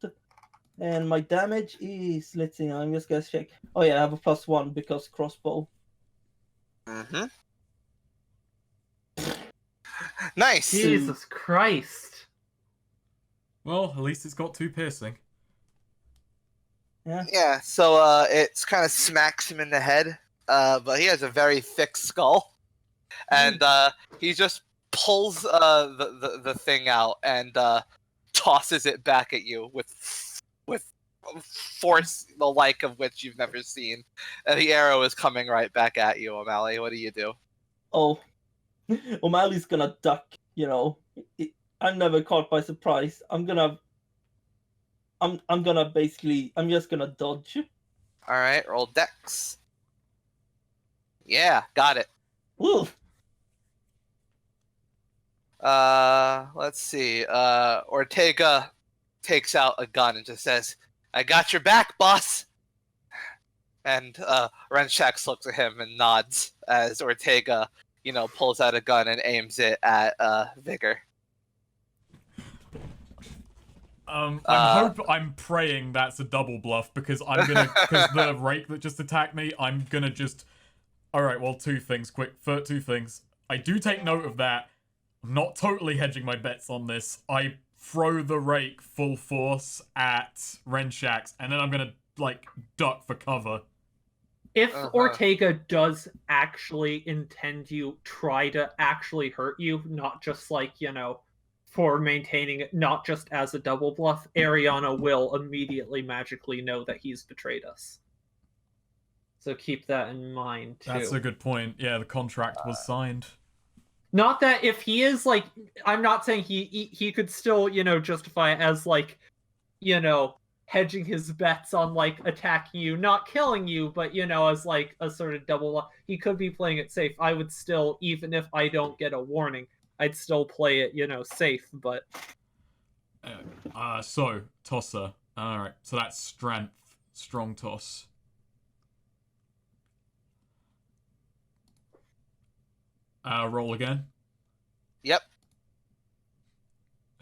And my damage is... Let's see, I'm just gonna check. Oh yeah, I have a +1 because crossbow. Mm-hmm. Nice. Jesus Christ. Well, at least it's got 2 piercing. Yeah. Yeah, so it's kind of smacks him in the head, but he has a very thick skull, and he just pulls the thing out and tosses it back at you with force the like of which you've never seen, and the arrow is coming right back at you, O'Malley. What do you do? Oh, O'Malley's gonna duck. I'm never caught by surprise. I'm just gonna dodge. All right, roll dex. Yeah, got it. Woo! Let's see. Ortega takes out a gun and just says, "I got your back, boss." And Renshax looks at him and nods as Ortega, pulls out a gun and aims it at Vigor. I'm praying that's a double bluff because because the rake that just attacked me, I'm gonna just. All right, well, 2 things, quick. 2 things. I do take note of that. I'm not totally hedging my bets on this. I throw the rake full force at Renshax, and then I'm gonna duck for cover. If Ortega does actually intend you, try to actually hurt you, not just for maintaining it, not just as a double bluff, Ariana will immediately magically know that he's betrayed us. So keep that in mind, too. That's a good point. Yeah, the contract was signed. Not that if he is, I'm not saying he could still, justify it as, hedging his bets on, attacking you, not killing you, but, as, a sort of double... He could be playing it safe. I would still, even if I don't get a warning, I'd still play it, safe, but... So, tosser. Alright, so that's strength. Strong toss. Roll again. Yep.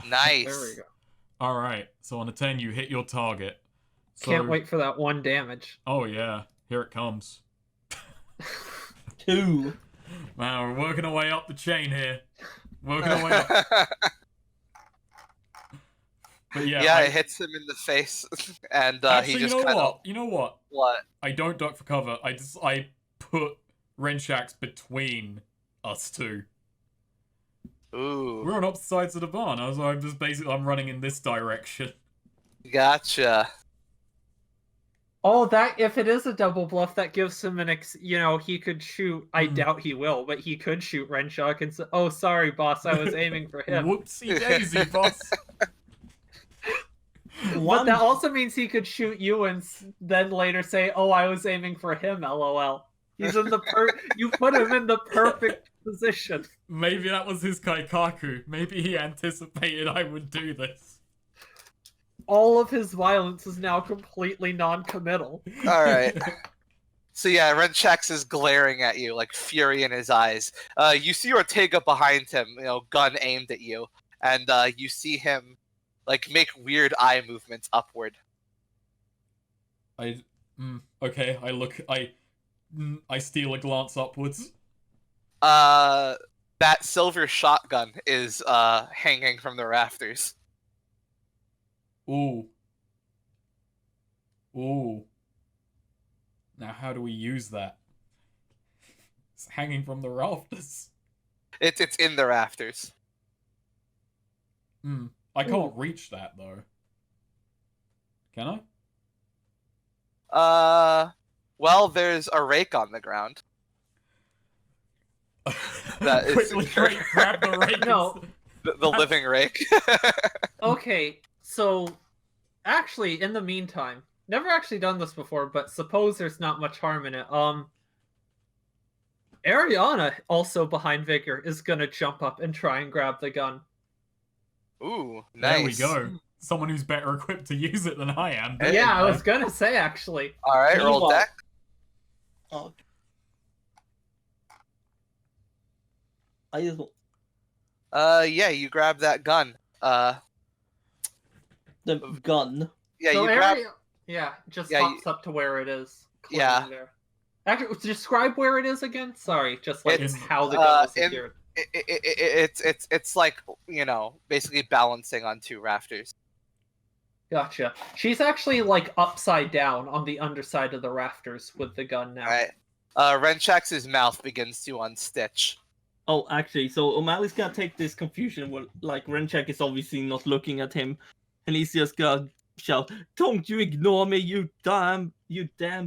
Nice. There we go. Alright, so on a 10, you hit your target. So... Can't wait for that 1 damage. Oh, yeah. Here it comes. 2. Wow, we're working our way up the chain here. Working our way up. But yeah, it hits him in the face, and actually, he just You know what? What? I don't duck for cover. I put Renshax between us 2. Ooh. We're on opposite sides of the barn. I'm running in this direction. Gotcha. Oh, that if it is a double bluff, that gives him he could shoot. I doubt he will, but he could shoot Renshaw and say, "Oh, sorry, boss, I was aiming for him." Whoopsie daisy, boss. But that also means he could shoot you and then later say, "Oh, I was aiming for him." LOL. He's in the You put him in the perfect position. Maybe that was his kaikaku. Maybe he anticipated I would do this. All of his violence is now completely non-committal. All right. So yeah, Renshax is glaring at you, fury in his eyes. You see Ortega behind him, gun aimed at you, and you see him, make weird eye movements upward. Okay, I steal a glance upwards. That silver shotgun is hanging from the rafters. Ooh. Now how do we use that? It's hanging from the rafters. It's in the rafters. I can't reach that though. Can I? Well, there's a rake on the ground. That is quickly grab the rake. No. The living rake. Okay, so actually, in the meantime, never actually done this before, but suppose there's not much harm in it. Ariana, also behind Vigor, is gonna jump up and try and grab the gun. Ooh, nice. There we go. Someone who's better equipped to use it than I am. Hey, Yeah, I was gonna say actually. All right, roll Meanwhile- deck. Oh. I just Yeah, you grab that gun. the gun. Yeah, so you grab. yeah, just Yeah, pops up to where it is. Yeah. clearly There. Actually, describe where it is again. Sorry, just like It's, how the gun was in- secured. It's like, you know, basically balancing on two rafters. Gotcha. She's actually like upside down on the underside of the rafters with the gun now. All right. Renchax's mouth begins to unstitch. Oh, actually, so O'Malley's gonna take this confusion. Well, like Renchek is obviously not looking at him, and he's just gonna shout, "Don't you ignore me, you damn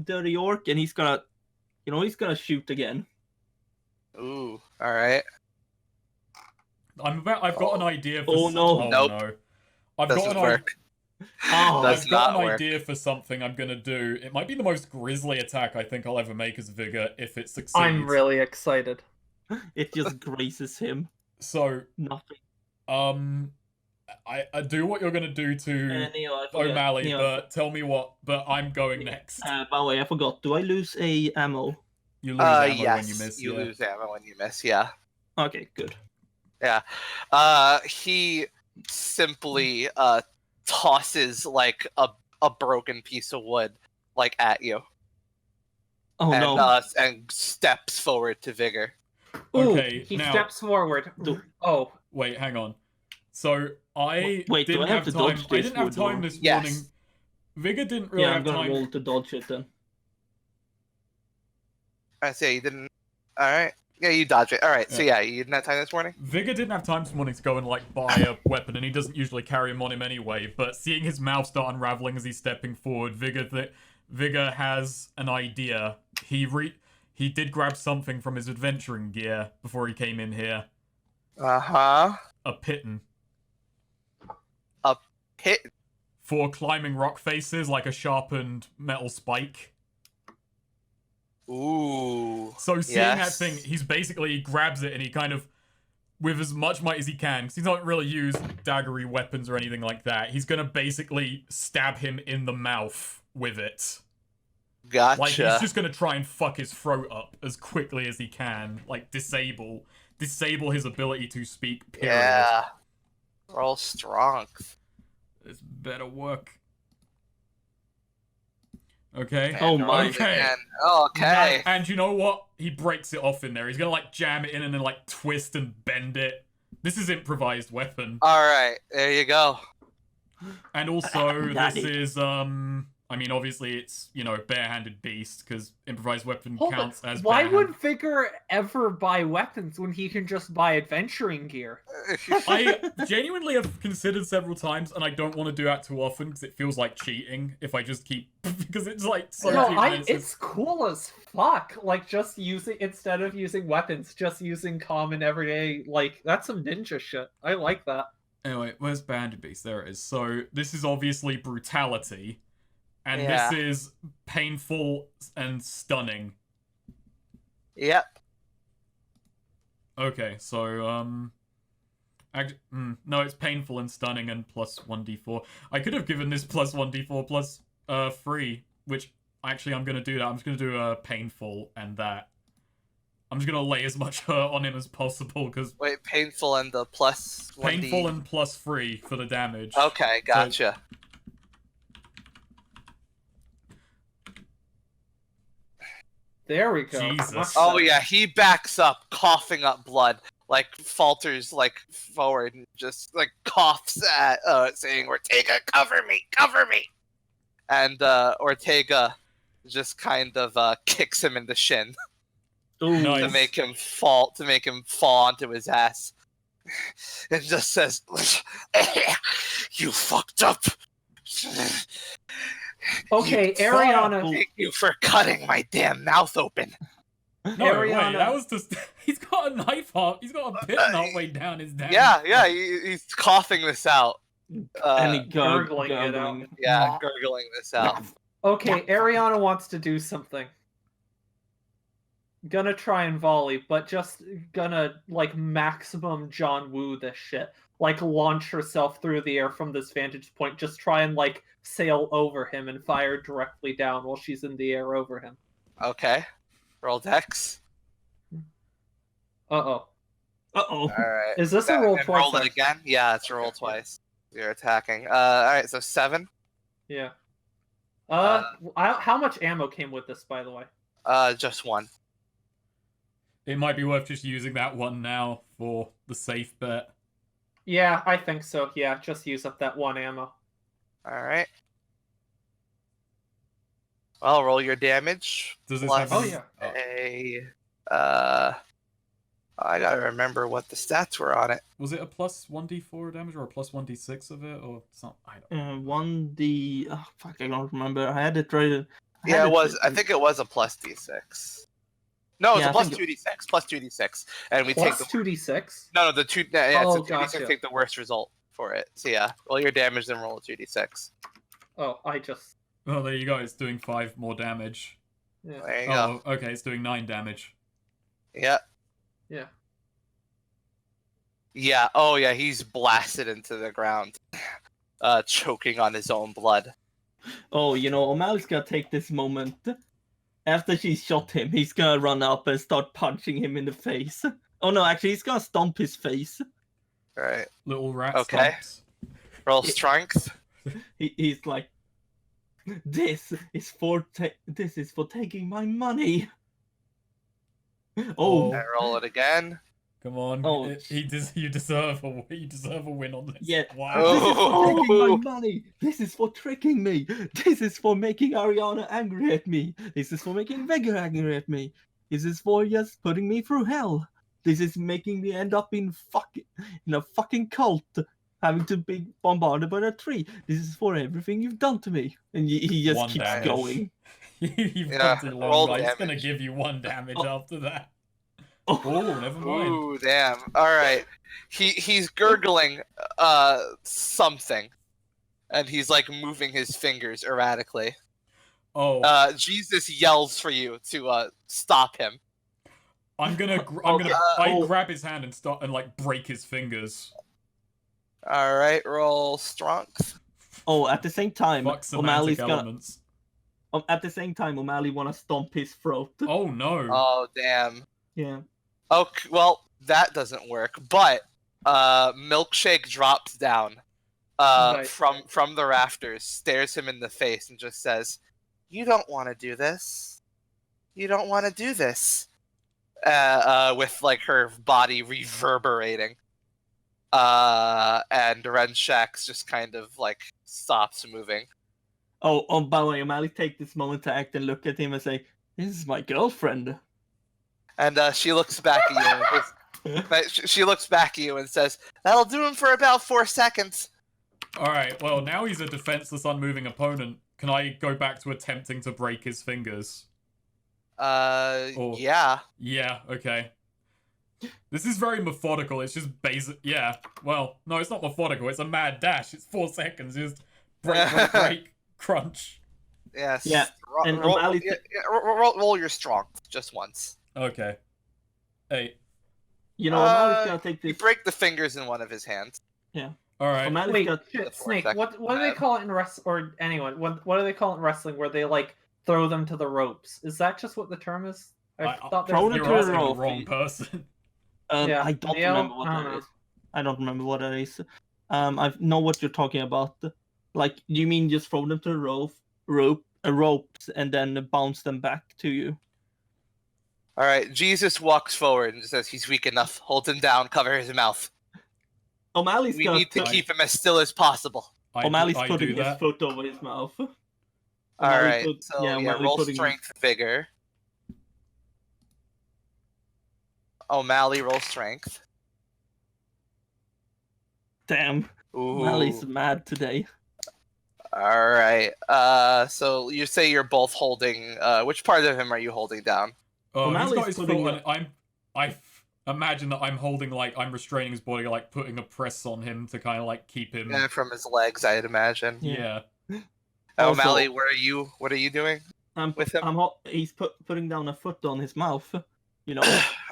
dirty orc!" And he's gonna, he's gonna shoot again. Ooh, all right. I've got an idea for. Oh, no. Nope. No. I've Doesn't got an work. Oh, Does I've got not an work. idea for something I'm gonna do. It might be the most grisly attack I think I'll ever make as Vigor if it succeeds. I'm really excited. it just grazes him. So, Nothing. I do what you're gonna do to Neo, I forgot. O'Malley, Neo, but tell me what. But I'm going next. by the way, I forgot. Do I lose a ammo? You lose ammo Yes, when you miss. you yeah. lose ammo when you miss. Yeah. Okay, good. He simply tosses like a broken piece of wood like at you, Oh and no. and steps forward to Vigor. Ooh, Okay, he now- steps forward. Do- Oh, Wait, hang on. So I Wait, do didn't I have have to time. dodge I this didn't have wood time or- this Yes. morning. Vigor didn't really Yeah, I'm have gonna time. roll to dodge it then. I say you didn't. All right. Yeah, you dodge it. All right. So yeah, you didn't have time this morning. Vigor didn't have time this morning to go and like buy a weapon, and he doesn't usually carry them on him anyway. But seeing his mouth start unraveling as he's stepping forward, Vigor has an idea. He did grab something from his adventuring gear before he came in here. Uh-huh. A piton Hit. for climbing rock faces, like a sharpened metal spike. Ooh. So seeing that Yes. thing, he grabs it and he kind of, with as much might as he can, because he's not really used daggery weapons or anything like that, he's gonna basically stab him in the mouth with it. Gotcha. Like, he's just gonna try and fuck his throat up as quickly as he can. Like, disable his ability to speak, period. Yeah. Roll strong. This better work. Okay. Oh And my. roll Okay. again. Okay. And you know what? He breaks it off in there. He's gonna, like, jam it in and then, like, twist and bend it. This is improvised weapon. All right. There you go. And also, this Daddy. is, I mean, obviously it's, barehanded beast, because improvised weapon hold counts on. as Why barehanded. would Vigor ever buy weapons when he can just buy adventuring gear? I genuinely have considered several times, and I don't want to do that too often, because it feels like cheating if I just keep... because it's, like, so No, cheap. and it's cool as fuck. Like, just using, instead of using weapons, just using common everyday, like, that's some ninja shit. I like that. Anyway, where's barehanded beast? There it is. So, this is obviously brutality. And Yeah. this is painful and stunning. Yep. Okay, so, no, it's painful and stunning and plus 1d4. I could have given this plus 1d4 plus 3, which, actually, I'm gonna do that. I'm just gonna do painful and that. I'm just gonna lay as much hurt on him as possible, because Wait, painful and the plus 1d. painful and plus 3 for the damage. Okay, gotcha. There we go. Jesus. Much Oh better. yeah, he backs up, coughing up blood, like falters like forward and just like coughs at saying, "Ortega, cover me, cover me." And Ortega just kind of kicks him in the shin Ooh, Nice. to make him fall onto his ass. And just says, "You fucked up. Okay, You Ariana. fuck. Thank you for cutting my damn mouth open." No, Ariana- wait, that was just... He's got a knife off. He's got a pit halfway down his damn... Yeah, he's coughing this out. and he gurgling it out. Yeah, gurgling this out. Okay, Ariana wants to do something. Gonna try and volley, but just gonna, like, maximum John Woo this shit. like launch herself through the air from this vantage point. Just try and like sail over him and fire directly down while she's in the air over him. Okay. Roll dex. Uh-oh. Uh-oh. All right. Is this a roll And twice? roll it actually? again? Yeah, it's a roll Okay, twice. You're attacking. All right, so 7. Yeah. How much ammo came with this, by the way? Just 1. It might be worth just using that one now for the safe bet. Yeah, I think so. Yeah, just use up that 1 ammo. All right. Well, roll your damage. Does this Plus have Oh any- yeah. I gotta remember what the stats were on it. Was it a plus 1d4 damage or a plus 1d6 of it or something? I don't. 1d. Oh fuck! I don't remember. I had it right. Yeah, it was. I think it was a plus d6. No, it's Yeah, a I plus think 2d6. Plus 2d6, and we Plus take the 2d6? no, the two. Yeah, Oh, it's a 2d6. gotcha. Take the worst result for it. So yeah, roll your damage, then roll a 2d6. Oh, I just... Oh, there you go. It's doing 5 more damage. Yeah. There you go. Oh, okay. It's doing 9 damage. Yeah. Yeah. Yeah. Oh yeah, he's blasted into the ground, choking on his own blood. Oh, O'Malley's gonna take this moment. After she shot him, he's gonna run up and start punching him in the face. Oh no, actually, he's gonna stomp his face. All right. Little rat Okay. stomps. Roll strength. He's like, this is for taking my money. Oh, And roll it again. Come on. Oh. You deserve a win on this. yeah. Wow. This is for taking Oh. my money. This is for tricking me. This is for making Ariana angry at me. This is for making Vega angry at me. This is for just putting me through hell. This is making me end up in a fucking cult, having to be bombarded by a tree. This is for everything you've done to me. And he just 1 keeps damage. going. You've Yeah, gone too roll long, guys. It's gonna damage. give you 1 damage after that. Oh, Oh, never mind. Ooh, damn. All right. He's gurgling something, and he's like moving his fingers erratically. Oh, Jesus yells for you to stop him. I grab his hand and start and like break his fingers. All right, roll strength. oh, at the same time, Fuck O'Malley's semantic gonna. elements. At the same time, O'Malley wanna stomp his throat. Oh no. Oh damn. Yeah. Okay, well that doesn't work. But Milkshake drops down Nice. from the rafters, stares him in the face, and just says, "You don't want to do this. You don't want to do this." With like her body reverberating. And Renshak's just kind of like stops moving. Oh, by the way, O'Malley take this moment to act and look at him and say, "This is my girlfriend." And she looks back at you. She looks back at you and says, "That'll do him for about 4 seconds." Alright, well now he's a defenseless, unmoving opponent. Can I go back to attempting to break his fingers? Yeah. Yeah, okay. This is very methodical, it's just basic. Yeah, well, no, it's not methodical, it's a mad dash. It's 4 seconds, just break, crunch. Yes. Yeah, and roll, O'Malley- roll your strength just once. Okay. 8. O'Malley's gonna take You this. break the fingers in one of his hands. Alright. O'Malley's Wait, gonna. shit, The 4 Snake, seconds. what do they call it in or anyone, what do they call it in wrestling where they like throw them to the ropes? Is that just what the term is? I thought there throw was them a to You're the asking the rope. wrong person. Yeah, I don't Leo? remember what I don't that know. is. I don't remember what that is. I know what you're talking about. Like, you mean just throw them to the ropes and then bounce them back to you? All right. Jesus walks forward and says, "He's weak enough. Hold him down. Cover his mouth. O'Malley's We gonna. need to put- keep him as still as possible." O'Malley's I putting do his that. foot over his mouth. All O'Malley right. put- So yeah, O'Malley roll putting- strength vigor. O'Malley, roll strength. Damn, Ooh. O'Malley's mad today. All right. So you say you're both holding. Which part of him are you holding down? Oh, he's O'Malley's got his putting foot on. I imagine that I'm holding, like, I'm restraining his body, like, putting a press on him to kind of, like, keep him. From his legs, I'd imagine. Yeah. Also- O'Malley, what are you doing? With him? He's putting down a foot on his mouth.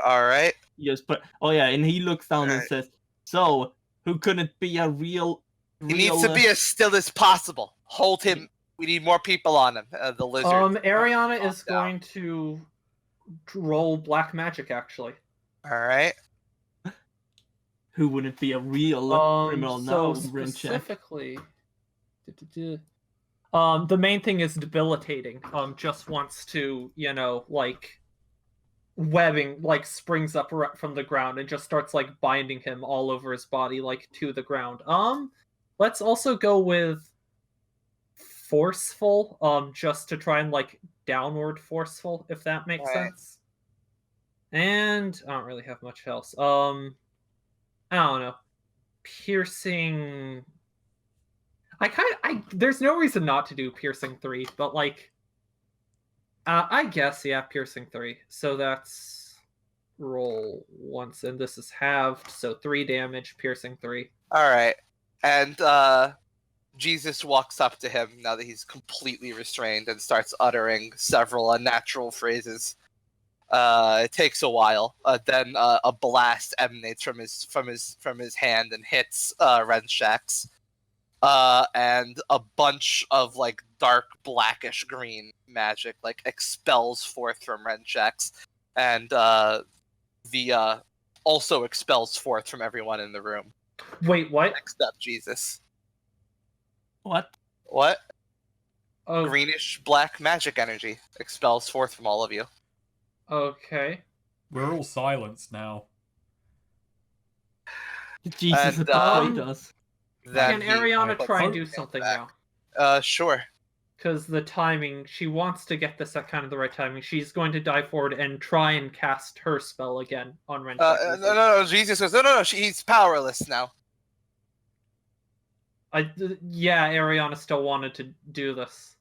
All right. Yes, but oh yeah, and he looks down and Alright. says, "So, who couldn't be a real. He needs to be as still as possible. Hold him. We need more people on him. The lizard. Ariana is down. going to roll black magic, actually. All right. Who wouldn't be a real criminal so now? Renchek. specifically, the main thing is debilitating. Just wants to, like webbing, like springs up from the ground and just starts like binding him all over his body, like to the ground. Let's also go with forceful, just to try and like downward forceful, if that makes sense. And I don't really have much else. I don't know. Piercing. There's no reason not to do piercing 3, but like, I guess piercing 3. So that's roll once, and this is halved, so 3 damage, piercing 3. All right, and Jesus walks up to him now that he's completely restrained and starts uttering several unnatural phrases. It takes a while. Then a blast emanates from his hand and hits Renshek's. And a bunch of like dark blackish green magic like expels forth from Renshek's, and the also expels forth from everyone in the room. Wait, what? Except Jesus. What? What? Oh, Greenish black magic energy expels forth from all of you. okay. We're all silenced now. Jesus And, betrayed us. Then Can he Ariana puts try and his do hand something back. now? Sure. Because the timing, she wants to get this at kind of the right timing. She's going to dive forward and try and cast her spell again on Renshek. No. Jesus goes, no. He's powerless now. Yeah, Ariana still wanted to do this.